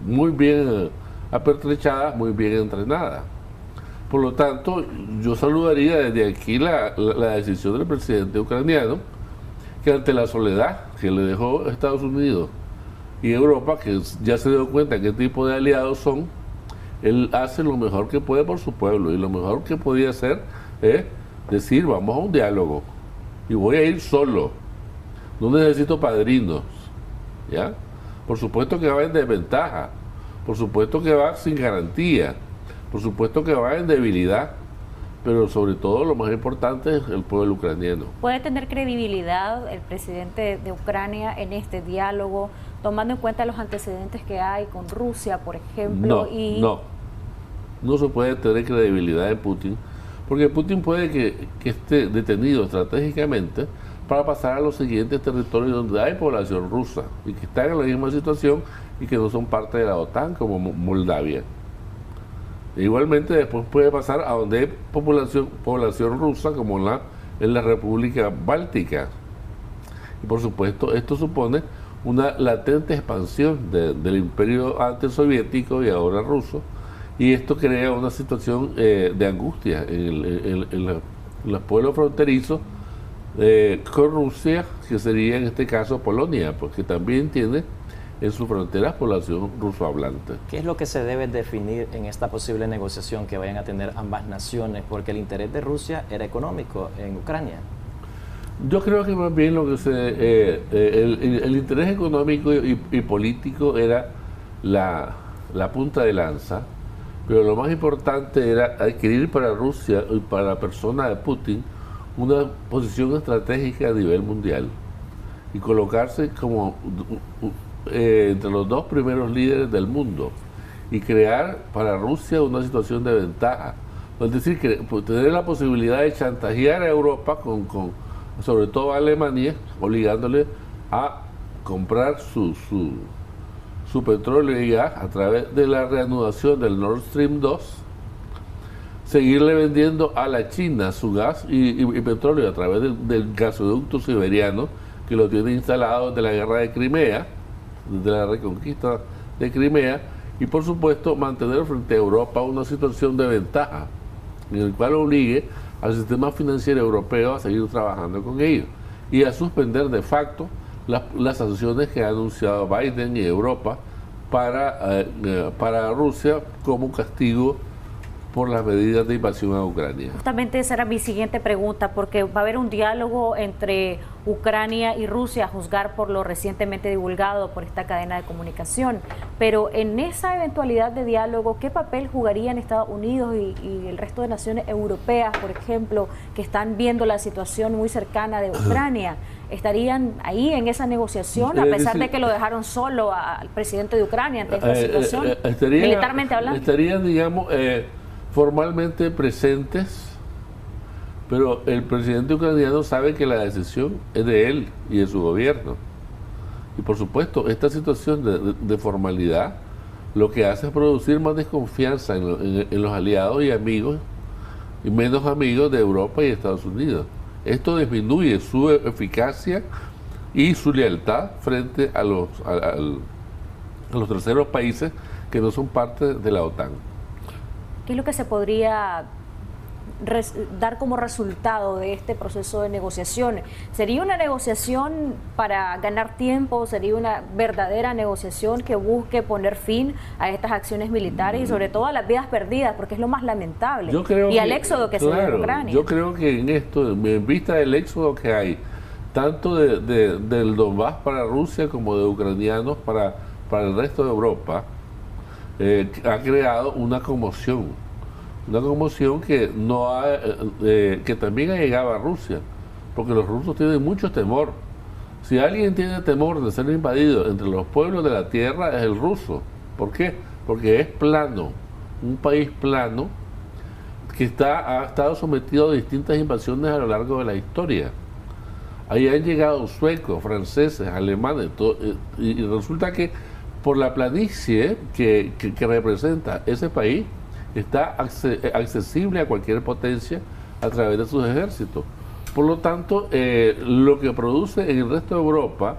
muy bien apertrechadas, muy bien entrenadas. Por lo tanto, yo saludaría desde aquí la decisión del presidente ucraniano, que ante la soledad que le dejó Estados Unidos y Europa, que ya se dio cuenta qué tipo de aliados son, él hace lo mejor que puede por su pueblo, y lo mejor que podía hacer es decir, vamos a un diálogo, y voy a ir solo, no necesito padrinos, ¿ya? Por supuesto que va en desventaja, por supuesto que va sin garantía, por supuesto que va en debilidad, pero sobre todo lo más importante es el pueblo ucraniano. ¿Puede tener credibilidad el presidente de Ucrania en este diálogo, tomando en cuenta los antecedentes que hay con Rusia, por ejemplo? No se puede tener credibilidad de Putin, porque Putin puede que esté detenido estratégicamente para pasar a los siguientes territorios donde hay población rusa y que están en la misma situación y que no son parte de la OTAN, como Moldavia. E igualmente después puede pasar a donde hay población rusa, como en la República Báltica. Y por supuesto esto supone una latente expansión del imperio antes soviético y ahora ruso, y esto crea una situación de angustia en los pueblos fronterizos con Rusia, que sería en este caso Polonia, porque también tiene en sus fronteras población rusohablante. ¿Qué es lo que se debe definir en esta posible negociación que vayan a tener ambas naciones? Porque el interés de Rusia era económico en Ucrania. Yo creo que más bien lo que el interés económico y político era la punta de lanza, pero lo más importante era adquirir para Rusia y para la persona de Putin una posición estratégica a nivel mundial y colocarse como entre los dos primeros líderes del mundo y crear para Rusia una situación de ventaja. Es decir, que tener la posibilidad de chantajear a Europa sobre todo a Alemania, obligándole a comprar su petróleo y gas a través de la reanudación del Nord Stream 2, seguirle vendiendo a la China su gas y petróleo a través del gasoducto siberiano, que lo tiene instalado desde la guerra de Crimea, desde la reconquista de Crimea, y por supuesto mantener frente a Europa una situación de ventaja, en el cual obligue al sistema financiero europeo a seguir trabajando con ellos y a suspender de facto las sanciones que ha anunciado Biden y Europa para Rusia como castigo por las medidas de invasión a Ucrania. Justamente esa era mi siguiente pregunta, porque va a haber un diálogo entre Ucrania y Rusia, a juzgar por lo recientemente divulgado por esta cadena de comunicación. Pero en esa eventualidad de diálogo, ¿qué papel jugarían Estados Unidos y el resto de naciones europeas, por ejemplo, que están viendo la situación muy cercana de Ucrania? ¿Estarían ahí en esa negociación, a pesar de que lo dejaron solo al presidente de Ucrania ante esta situación, militarmente hablando? Estarían, digamos, formalmente presentes, pero el presidente ucraniano sabe que la decisión es de él y de su gobierno. Y por supuesto, esta situación de formalidad lo que hace es producir más desconfianza en los aliados y amigos, y menos amigos de Europa y Estados Unidos. Esto disminuye su eficacia y su lealtad frente a los terceros países que no son parte de la OTAN. ¿Qué es lo que se podría dar como resultado de este proceso de negociación? ¿Sería una negociación para ganar tiempo? ¿Sería una verdadera negociación que busque poner fin a estas acciones militares y sobre todo a las vidas perdidas, porque es lo más lamentable, y al éxodo que se ve en Ucrania? Yo creo que en esto, en vista del éxodo que hay, tanto del Donbass para Rusia como de ucranianos para el resto de Europa, ha creado una conmoción que que también ha llegado a Rusia, porque los rusos tienen mucho temor. Si alguien tiene temor de ser invadido entre los pueblos de la tierra, es el ruso. ¿Por qué? Porque es plano, un país plano que ha estado sometido a distintas invasiones a lo largo de la historia. Ahí han llegado suecos, franceses, alemanes, y resulta que por la planicie que representa ese país, está accesible a cualquier potencia a través de sus ejércitos. Por lo tanto, lo que produce en el resto de Europa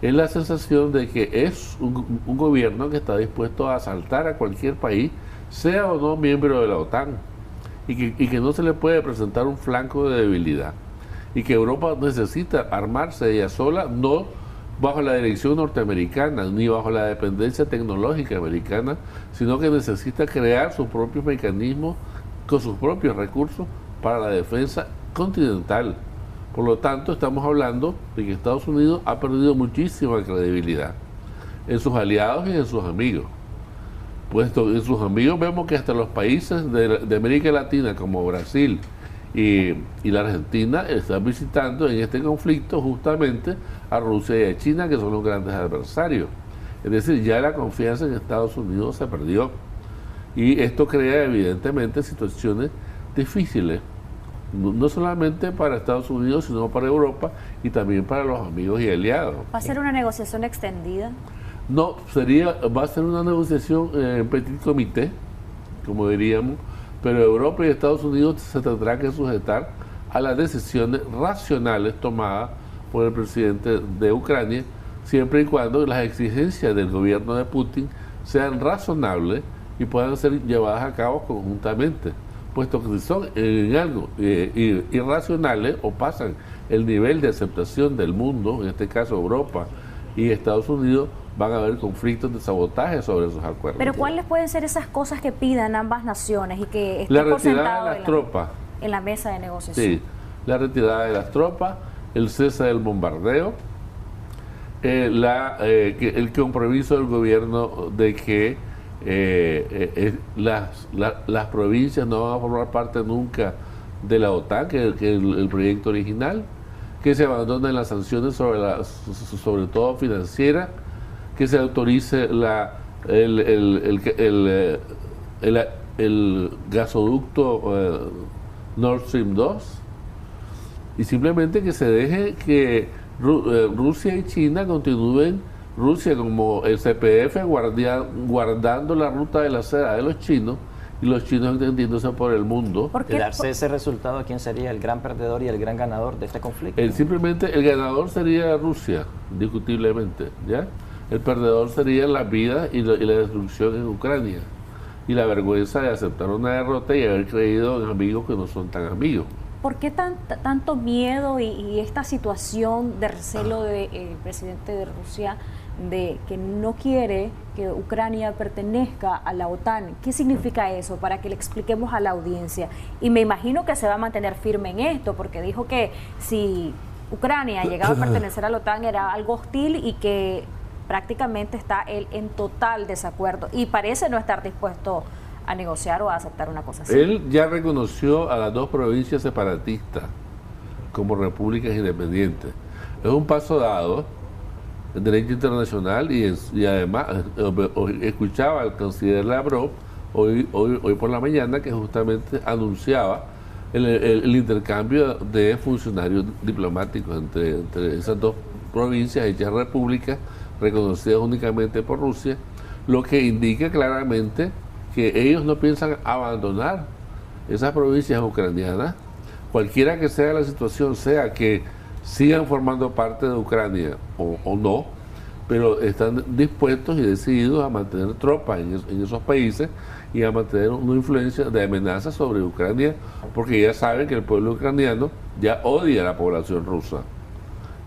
es la sensación de que es un gobierno que está dispuesto a asaltar a cualquier país, sea o no miembro de la OTAN, y que no se le puede presentar un flanco de debilidad, y que Europa necesita armarse ella sola, no bajo la dirección norteamericana ni bajo la dependencia tecnológica americana, sino que necesita crear sus propios mecanismos con sus propios recursos para la defensa continental. Por lo tanto, estamos hablando de que Estados Unidos ha perdido muchísima credibilidad en sus aliados y en sus amigos. Puesto en sus amigos vemos que hasta los países de América Latina como Brasil y la Argentina están visitando en este conflicto justamente a Rusia y a China, que son los grandes adversarios. Es decir, ya la confianza en Estados Unidos se perdió. Y esto crea evidentemente situaciones difíciles, no solamente para Estados Unidos, sino para Europa y también para los amigos y aliados. ¿Va a ser una negociación extendida? No, va a ser una negociación en petit comité, como diríamos, pero Europa y Estados Unidos se tendrán que sujetar a las decisiones racionales tomadas por el presidente de Ucrania, siempre y cuando las exigencias del gobierno de Putin sean razonables y puedan ser llevadas a cabo conjuntamente, puesto que si son en algo irracionales o pasan el nivel de aceptación del mundo, en este caso Europa y Estados Unidos, van a haber conflictos de sabotaje sobre esos acuerdos. Pero ¿cuáles pueden ser esas cosas que pidan ambas naciones y que estén la retirada de las tropas en la mesa de negociación? Sí, la retirada de las tropas, el cese del bombardeo, el compromiso del gobierno de que las provincias no van a formar parte nunca de la OTAN, que el proyecto original, que se abandonen las sanciones sobre todo financieras, que se autorice el gasoducto Nord Stream 2 y simplemente que se deje que Rusia y China continúen, Rusia como el CPF guardando la ruta de la seda de los chinos y los chinos extendiéndose por el mundo. De darse ese resultado, ¿quién sería el gran perdedor y el gran ganador de este conflicto? Simplemente el ganador sería Rusia, indiscutiblemente, ¿ya? El perdedor sería la vida y la destrucción en Ucrania y la vergüenza de aceptar una derrota y haber creído en amigos que no son tan amigos. ¿Por qué tanto miedo y esta situación de recelo del presidente de Rusia de que no quiere que Ucrania pertenezca a la OTAN? ¿Qué significa eso? Para que le expliquemos a la audiencia. Y me imagino que se va a mantener firme en esto, porque dijo que si Ucrania llegaba a pertenecer a la OTAN era algo hostil y que prácticamente está él en total desacuerdo y parece no estar dispuesto a negociar o a aceptar una cosa así. Él ya reconoció a las dos provincias separatistas como repúblicas independientes. Es un paso dado en derecho internacional y además escuchaba al canciller Lavrov hoy por la mañana que justamente anunciaba el intercambio de funcionarios diplomáticos entre esas dos provincias hechas repúblicas reconocidas únicamente por Rusia, lo que indica claramente que ellos no piensan abandonar esas provincias ucranianas, cualquiera que sea la situación, sea que sigan formando parte de Ucrania o no, pero están dispuestos y decididos a mantener tropas en esos países y a mantener una influencia de amenaza sobre Ucrania, porque ya saben que el pueblo ucraniano ya odia a la población rusa.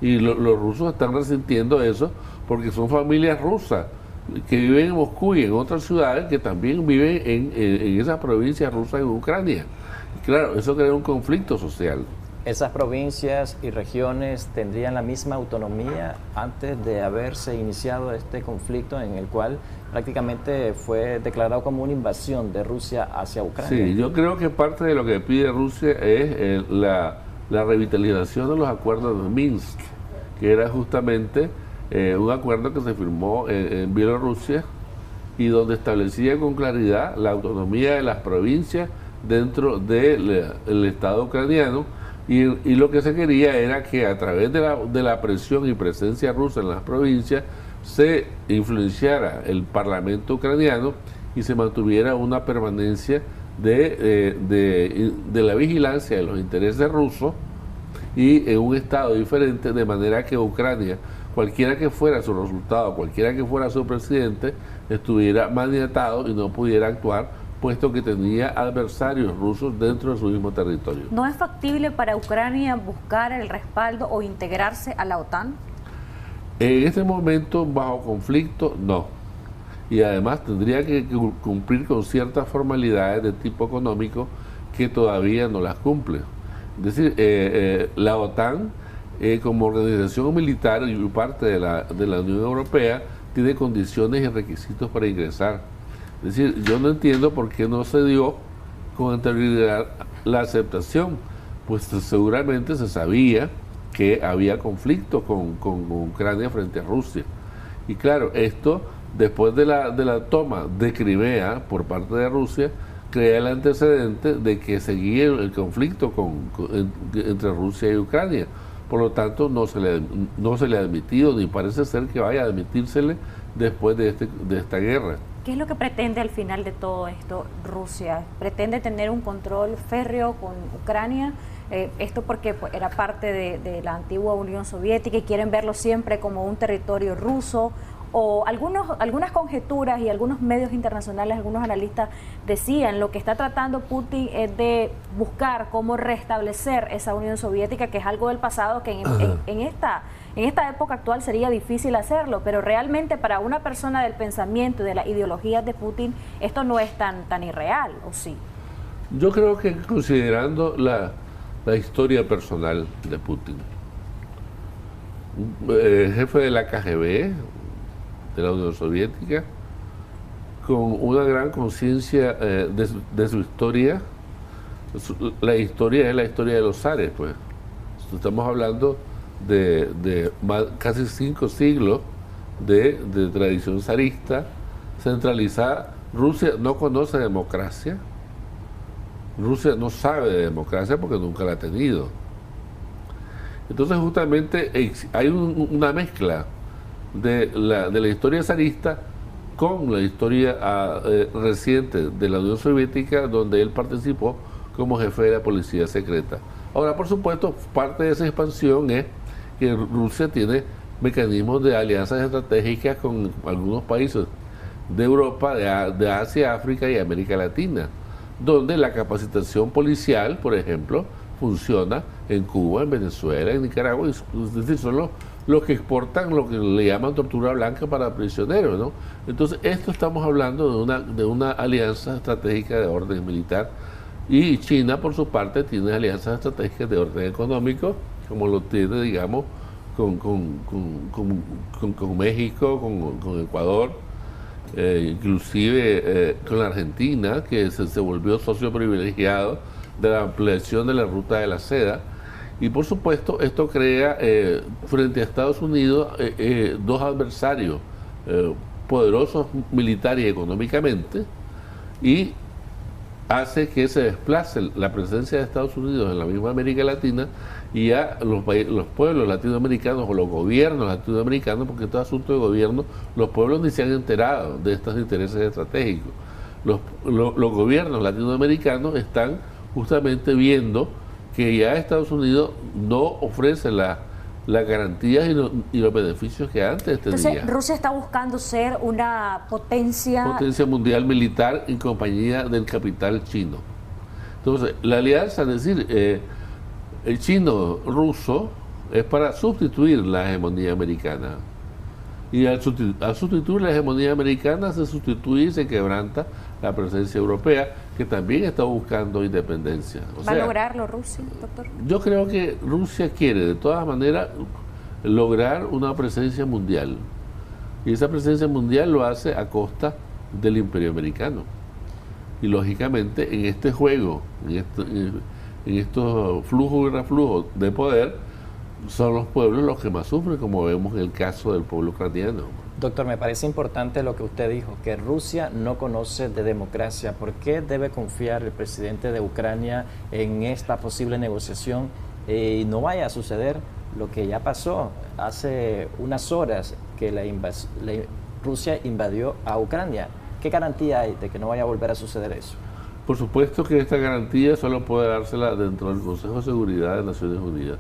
Y los rusos están resintiendo eso porque son familias rusas que viven en Moscú y en otras ciudades que también viven en esa provincia rusa en Ucrania. Y claro, eso crea un conflicto social. ¿Esas provincias y regiones tendrían la misma autonomía antes de haberse iniciado este conflicto en el cual prácticamente fue declarado como una invasión de Rusia hacia Ucrania? Sí, yo creo que parte de lo que pide Rusia es la revitalización de los acuerdos de Minsk, que era justamente un acuerdo que se firmó en Bielorrusia y donde establecía con claridad la autonomía de las provincias dentro del Estado ucraniano y lo que se quería era que a través de la presión y presencia rusa en las provincias se influenciara el parlamento ucraniano y se mantuviera una permanencia de la vigilancia de los intereses rusos y en un estado diferente, de manera que Ucrania, cualquiera que fuera su resultado, cualquiera que fuera su presidente, estuviera maniatado y no pudiera actuar, puesto que tenía adversarios rusos dentro de su mismo territorio. ¿No es factible para Ucrania buscar el respaldo o integrarse a la OTAN? En este momento, bajo conflicto, no. Y además tendría que cumplir con ciertas formalidades de tipo económico que todavía no las cumple. Es decir, la OTAN, como organización militar y parte de la Unión Europea, tiene condiciones y requisitos para ingresar. Es decir, yo no entiendo por qué no se dio con anterioridad la aceptación, pues seguramente se sabía que había conflicto con Ucrania frente a Rusia. Y claro, esto, después de la toma de Crimea por parte de Rusia, crea el antecedente de que seguía el conflicto entre Rusia y Ucrania. Por lo tanto, no se le ha admitido, ni parece ser que vaya a admitírsele después de esta guerra. ¿Qué es lo que pretende al final de todo esto Rusia? ¿Pretende tener un control férreo con Ucrania? Esto porque pues, era parte de la antigua Unión Soviética y quieren verlo siempre como un territorio ruso. O algunas conjeturas y algunos medios internacionales, algunos analistas decían lo que está tratando Putin es de buscar cómo restablecer esa Unión Soviética, que es algo del pasado que en esta época actual sería difícil hacerlo, pero realmente para una persona del pensamiento y de las ideologías de Putin esto no es tan irreal, ¿o sí? Yo creo que considerando la historia personal de Putin, jefe de la KGB, de la Unión Soviética, con una gran conciencia de su historia. La historia es la historia de los zares, pues. Estamos hablando de casi 5 siglos de tradición zarista centralizada. Rusia no conoce democracia. Rusia no sabe de democracia porque nunca la ha tenido. Entonces justamente hay una mezcla de la historia zarista con la historia reciente de la Unión Soviética, donde él participó como jefe de la policía secreta. Ahora, por supuesto, parte de esa expansión es que Rusia tiene mecanismos de alianzas estratégicas con algunos países de Europa, de Asia, África y América Latina, donde la capacitación policial, por ejemplo, funciona en Cuba, en Venezuela, en Nicaragua, es decir, son los que exportan lo que le llaman tortura blanca para prisioneros, ¿no? Entonces, esto estamos hablando de una alianza estratégica de orden militar, y China, por su parte, tiene alianzas estratégicas de orden económico, como lo tiene, digamos, con México, con Ecuador, inclusive con la Argentina, que se volvió socio privilegiado de la ampliación de la ruta de la seda. Y por supuesto esto crea frente a Estados Unidos dos adversarios poderosos militar y económicamente, y hace que se desplace la presencia de Estados Unidos en la misma América Latina, y ya los pueblos latinoamericanos o los gobiernos latinoamericanos, porque esto es asunto de gobierno, los pueblos ni se han enterado de estos intereses estratégicos. Los gobiernos latinoamericanos están justamente viendo que ya Estados Unidos no ofrece las garantías y los beneficios que antes tenía. Entonces, Rusia está buscando ser una potencia mundial militar en compañía del capital chino. Entonces, la alianza, es decir, el chino-ruso es para sustituir la hegemonía americana. Y al sustituir la hegemonía americana se sustituye y se quebranta la presencia europea, que también está buscando independencia. ¿Va a lograrlo Rusia, doctor? Yo creo que Rusia quiere, de todas maneras, lograr una presencia mundial. Y esa presencia mundial lo hace a costa del imperio americano. Y lógicamente, en este juego, en estos flujos y reflujos de poder, son los pueblos los que más sufren, como vemos en el caso del pueblo ucraniano. Doctor, me parece importante lo que usted dijo, que Rusia no conoce de democracia. ¿Por qué debe confiar el presidente de Ucrania en esta posible negociación y no vaya a suceder lo que ya pasó hace unas horas, que Rusia invadió a Ucrania? ¿Qué garantía hay de que no vaya a volver a suceder eso? Por supuesto que esta garantía solo puede dársela dentro del Consejo de Seguridad de Naciones Unidas,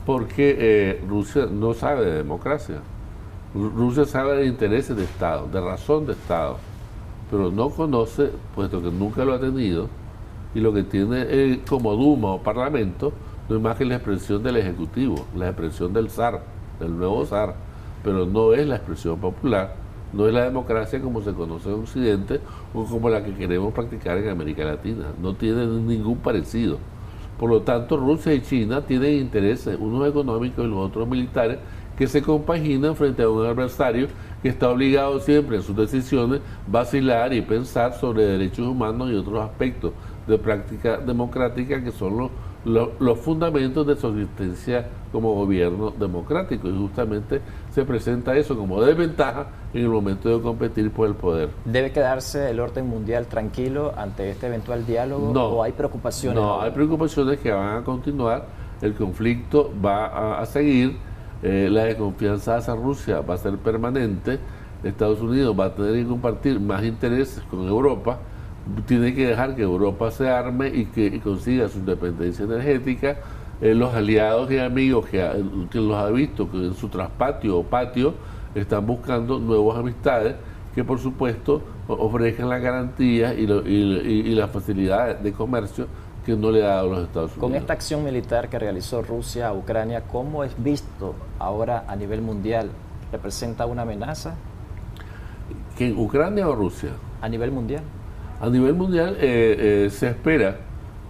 porque Rusia no sabe de democracia. Rusia sabe de intereses de Estado, de razón de Estado, pero no conoce, puesto que nunca lo ha tenido, y lo que tiene como Duma o Parlamento no es más que la expresión del Ejecutivo, la expresión del zar, del nuevo zar, pero no es la expresión popular, no es la democracia como se conoce en Occidente o como la que queremos practicar en América Latina, no tiene ningún parecido. Por lo tanto, Rusia y China tienen intereses, unos económicos y los otros militares, que se compaginan frente a un adversario que está obligado siempre en sus decisiones vacilar y pensar sobre derechos humanos y otros aspectos de práctica democrática que son los fundamentos de su existencia como gobierno democrático, y justamente se presenta eso como desventaja en el momento de competir por el poder. ¿Debe quedarse el orden mundial tranquilo ante este eventual diálogo? No, ¿o hay preocupaciones? No, hay preocupaciones que van a continuar, el conflicto va a seguir. La desconfianza hacia Rusia va a ser permanente. Estados Unidos va a tener que compartir más intereses con Europa, tiene que dejar que Europa se arme y que consiga su independencia energética. Los aliados y amigos que los ha visto que en su traspatio o patio están buscando nuevas amistades que por supuesto ofrezcan las garantías y las facilidades de comercio que no le ha dado los Estados Unidos. Con esta acción militar que realizó Rusia a Ucrania, ¿cómo es visto ahora a nivel mundial? ¿Representa una amenaza? ¿Que en Ucrania o Rusia? A nivel mundial. A nivel mundial se espera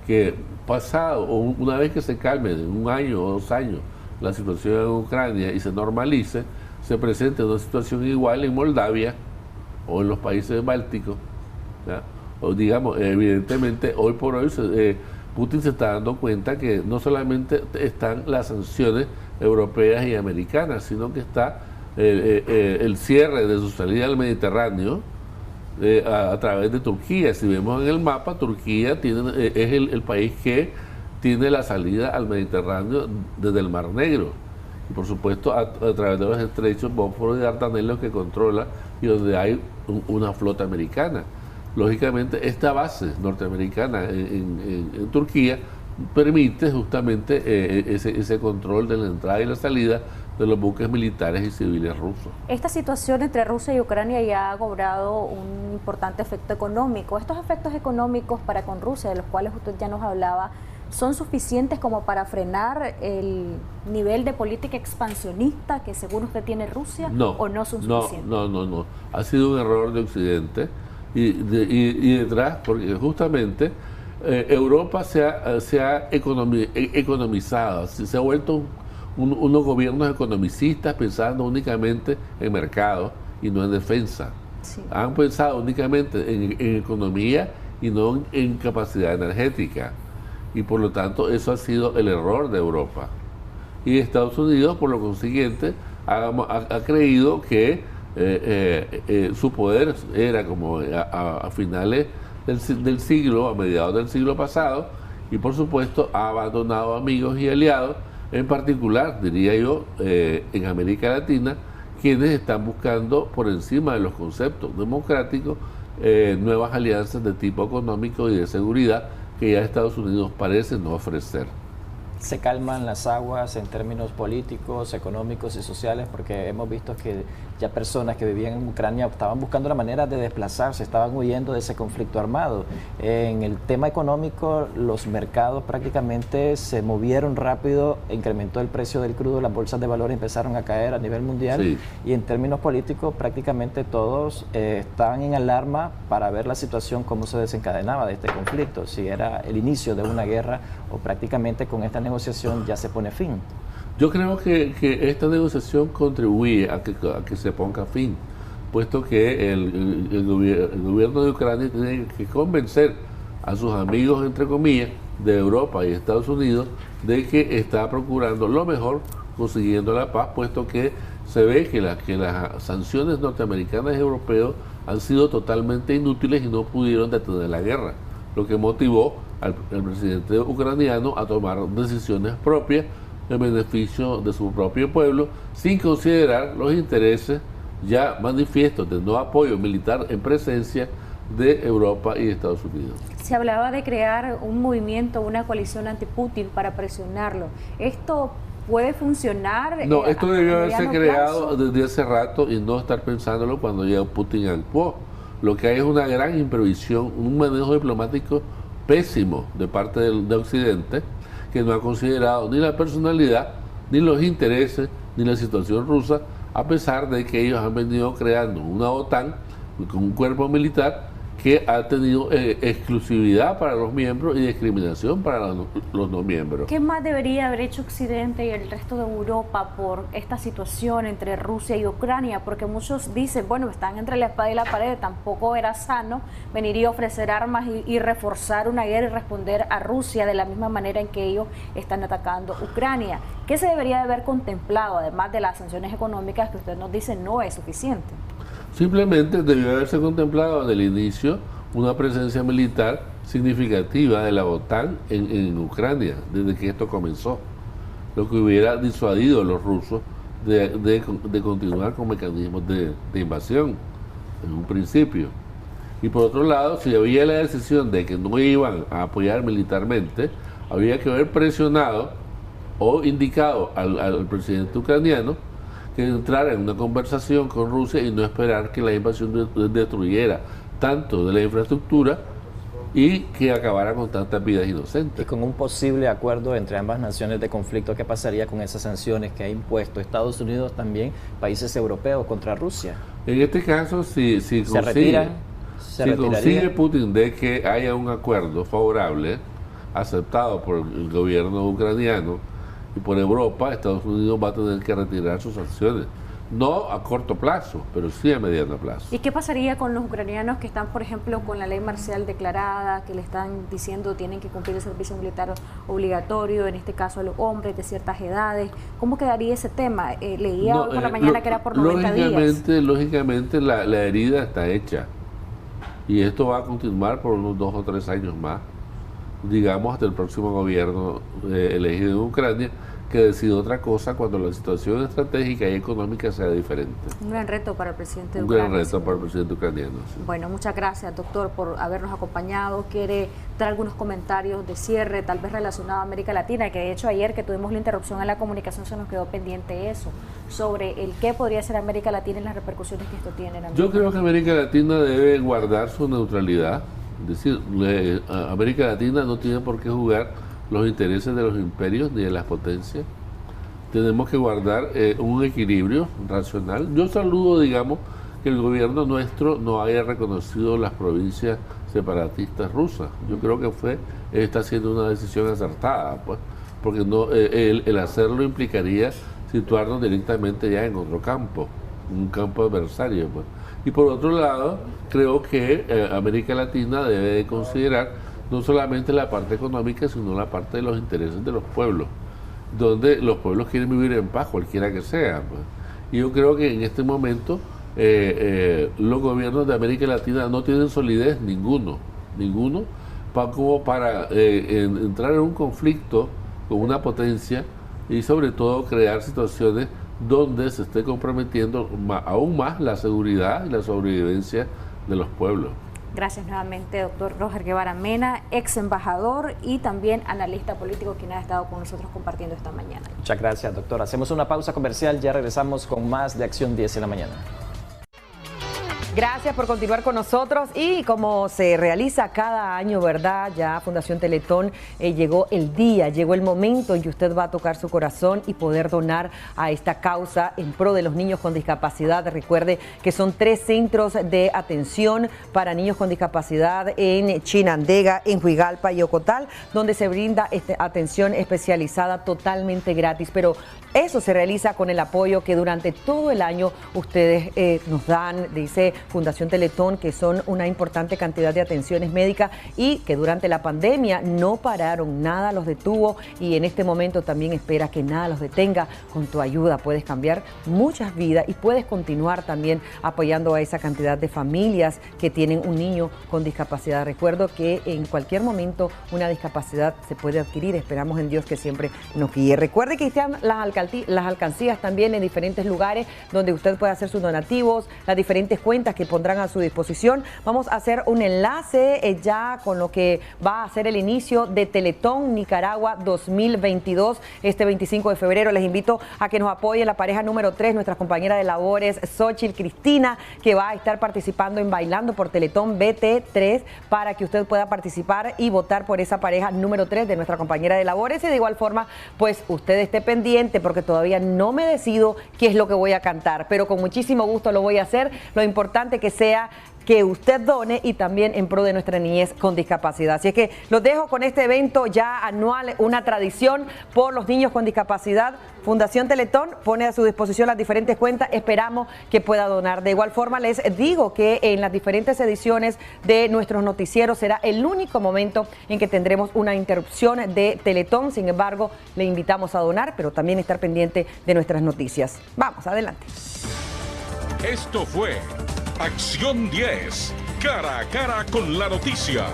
que pasado, o una vez que se calmen, en 1 año o 2 años, la situación en Ucrania y se normalice, se presente una situación igual en Moldavia o en los países bálticos, ¿ya? O digamos, evidentemente hoy por hoy Putin se está dando cuenta que no solamente están las sanciones europeas y americanas, sino que está el cierre de su salida al Mediterráneo a través de Turquía. Si vemos en el mapa, Turquía es el país que tiene la salida al Mediterráneo desde el Mar Negro. Y por supuesto a través de los estrechos Bósforo y Dardanelos que controla y donde hay una flota americana. Lógicamente esta base norteamericana en Turquía permite justamente ese control de la entrada y la salida de los buques militares y civiles rusos. Esta situación entre Rusia y Ucrania ya ha cobrado un importante efecto económico. Estos efectos económicos para con Rusia, de los cuales usted ya nos hablaba, ¿son suficientes como para frenar el nivel de política expansionista que según usted tiene Rusia? No, ¿O no son suficientes? No. Ha sido un error de Occidente y detrás, porque justamente Europa se ha economizado, se ha vuelto unos gobiernos economicistas pensando únicamente en mercado y no en defensa. Sí. Han pensado únicamente en economía y no en capacidad energética. Y por lo tanto eso ha sido el error de Europa. Y Estados Unidos, por lo consiguiente, ha creído que su poder era como a finales del siglo, a mediados del siglo pasado, y por supuesto ha abandonado amigos y aliados, en particular, diría yo, en América Latina, quienes están buscando por encima de los conceptos democráticos nuevas alianzas de tipo económico y de seguridad que ya Estados Unidos parece no ofrecer. Se calman las aguas en términos políticos, económicos y sociales, porque hemos visto que ya personas que vivían en Ucrania estaban buscando la manera de desplazarse, estaban huyendo de ese conflicto armado. En el tema económico, los mercados prácticamente se movieron rápido, incrementó el precio del crudo, las bolsas de valores empezaron a caer a nivel mundial, sí. Y en términos políticos prácticamente todos estaban en alarma para ver la situación, cómo se desencadenaba de este conflicto, si era el inicio de una guerra o prácticamente con esta negociación ya se pone fin. Yo creo que esta negociación contribuye a que se ponga fin, puesto que el gobierno de Ucrania tiene que convencer a sus amigos, entre comillas, de Europa y Estados Unidos de que está procurando lo mejor consiguiendo la paz, puesto que se ve que las sanciones norteamericanas y europeas han sido totalmente inútiles y no pudieron detener la guerra, lo que motivó al presidente ucraniano a tomar decisiones propias en beneficio de su propio pueblo, sin considerar los intereses ya manifiestos de no apoyo militar en presencia de Europa y Estados Unidos. Se hablaba de crear un movimiento, una coalición anti-Putin para presionarlo. ¿Esto puede funcionar? No, esto debió haberse creado desde hace rato y no estar pensándolo cuando ya Putin actuó. Lo que hay es una gran imprevisión, un manejo diplomático pésimo de parte de Occidente, que no ha considerado ni la personalidad, ni los intereses, ni la situación rusa, a pesar de que ellos han venido creando una OTAN con un cuerpo militar que ha tenido exclusividad para los miembros y discriminación para los no miembros. ¿Qué más debería haber hecho Occidente y el resto de Europa por esta situación entre Rusia y Ucrania? Porque muchos dicen, bueno, están entre la espada y la pared, tampoco era sano venir y ofrecer armas y reforzar una guerra y responder a Rusia de la misma manera en que ellos están atacando Ucrania. ¿Qué se debería de haber contemplado, además de las sanciones económicas que usted nos dice no es suficiente? Simplemente debió haberse contemplado desde el inicio una presencia militar significativa de la OTAN en Ucrania, desde que esto comenzó, lo que hubiera disuadido a los rusos de continuar con mecanismos de invasión en un principio. Y por otro lado, si había la decisión de que no iban a apoyar militarmente, había que haber presionado o indicado al presidente ucraniano que entrara en una conversación con Rusia y no esperar que la invasión destruyera tanto de la infraestructura y que acabara con tantas vidas inocentes. Y con un posible acuerdo entre ambas naciones de conflicto, ¿qué pasaría con esas sanciones que ha impuesto Estados Unidos, también países europeos contra Rusia? En este caso, si consigue Putin de que haya un acuerdo favorable aceptado por el gobierno ucraniano y por Europa, Estados Unidos va a tener que retirar sus sanciones. No a corto plazo, pero sí a mediano plazo. ¿Y qué pasaría con los ucranianos que están, por ejemplo, con la ley marcial declarada, que le están diciendo tienen que cumplir el servicio militar obligatorio, en este caso a los hombres de ciertas edades? ¿Cómo quedaría ese tema? Leía hoy por la mañana que era por 90 días. Lógicamente la herida está hecha y esto va a continuar por unos 2 o 3 años más, digamos hasta el próximo gobierno elegido en Ucrania, que decide otra cosa cuando la situación estratégica y económica sea diferente. Un gran reto para el presidente de Ucrania. Un gran reto para el presidente ucraniano. Sí. Bueno, muchas gracias, doctor, por habernos acompañado. Quiere dar algunos comentarios de cierre, tal vez relacionado a América Latina, que de hecho ayer que tuvimos la interrupción en la comunicación se nos quedó pendiente eso, sobre el qué podría ser América Latina y las repercusiones que esto tiene en América. Yo creo que América Latina debe guardar su neutralidad. Es decir, América Latina no tiene por qué jugar los intereses de los imperios ni de las potencias. Tenemos que guardar un equilibrio racional. Yo saludo, digamos, que el gobierno nuestro no haya reconocido las provincias separatistas rusas. Yo creo que está haciendo una decisión acertada, pues, porque no, el hacerlo implicaría situarnos directamente ya en otro campo, un campo adversario, pues. Y por otro lado, creo que América Latina debe considerar no solamente la parte económica, sino la parte de los intereses de los pueblos, donde los pueblos quieren vivir en paz, cualquiera que sea. Pues. Y yo creo que en este momento los gobiernos de América Latina no tienen solidez ninguno, como para entrar en un conflicto con una potencia y sobre todo crear situaciones donde se esté comprometiendo aún más la seguridad y la sobrevivencia de los pueblos. Gracias nuevamente, doctor Roger Guevara Mena, ex embajador y también analista político, quien ha estado con nosotros compartiendo esta mañana. Muchas gracias, doctor. Hacemos una pausa comercial, ya regresamos con más de Acción 10 en la mañana. Gracias por continuar con nosotros y como se realiza cada año, ¿verdad? Ya Fundación Teletón llegó el momento en que usted va a tocar su corazón y poder donar a esta causa en pro de los niños con discapacidad. Recuerde que son 3 centros de atención para niños con discapacidad en Chinandega, en Huigalpa y Ocotal, donde se brinda atención especializada totalmente gratis, pero eso se realiza con el apoyo que durante todo el año ustedes nos dan, dice Fundación Teletón, que son una importante cantidad de atenciones médicas y que durante la pandemia no pararon, nada los detuvo y en este momento también espera que nada los detenga. Con tu ayuda puedes cambiar muchas vidas y puedes continuar también apoyando a esa cantidad de familias que tienen un niño con discapacidad. Recuerdo que en cualquier momento una discapacidad se puede adquirir, esperamos en Dios que siempre nos guíe. Recuerde que están las alcancías también en diferentes lugares donde usted puede hacer sus donativos, las diferentes cuentas que pondrán a su disposición. Vamos a hacer un enlace ya con lo que va a ser el inicio de Teletón Nicaragua 2022 este 25 de febrero. Les invito a que nos apoye la pareja número 3, nuestra compañera de labores Xochitl Cristina, que va a estar participando en Bailando por Teletón BT3 para que usted pueda participar y votar por esa pareja número 3 de nuestra compañera de labores. Y de igual forma, pues usted esté pendiente porque todavía no me decido qué es lo que voy a cantar, pero con muchísimo gusto lo voy a hacer. Lo importante que sea que usted done y también en pro de nuestra niñez con discapacidad. Así es que los dejo con este evento ya anual, una tradición por los niños con discapacidad. Fundación Teletón pone a su disposición las diferentes cuentas, esperamos que pueda donar. De igual forma les digo que en las diferentes ediciones de nuestros noticieros será el único momento en que tendremos una interrupción de Teletón. Sin embargo, le invitamos a donar, pero también estar pendiente de nuestras noticias. Vamos, adelante. Esto fue Acción 10, cara a cara con la noticia.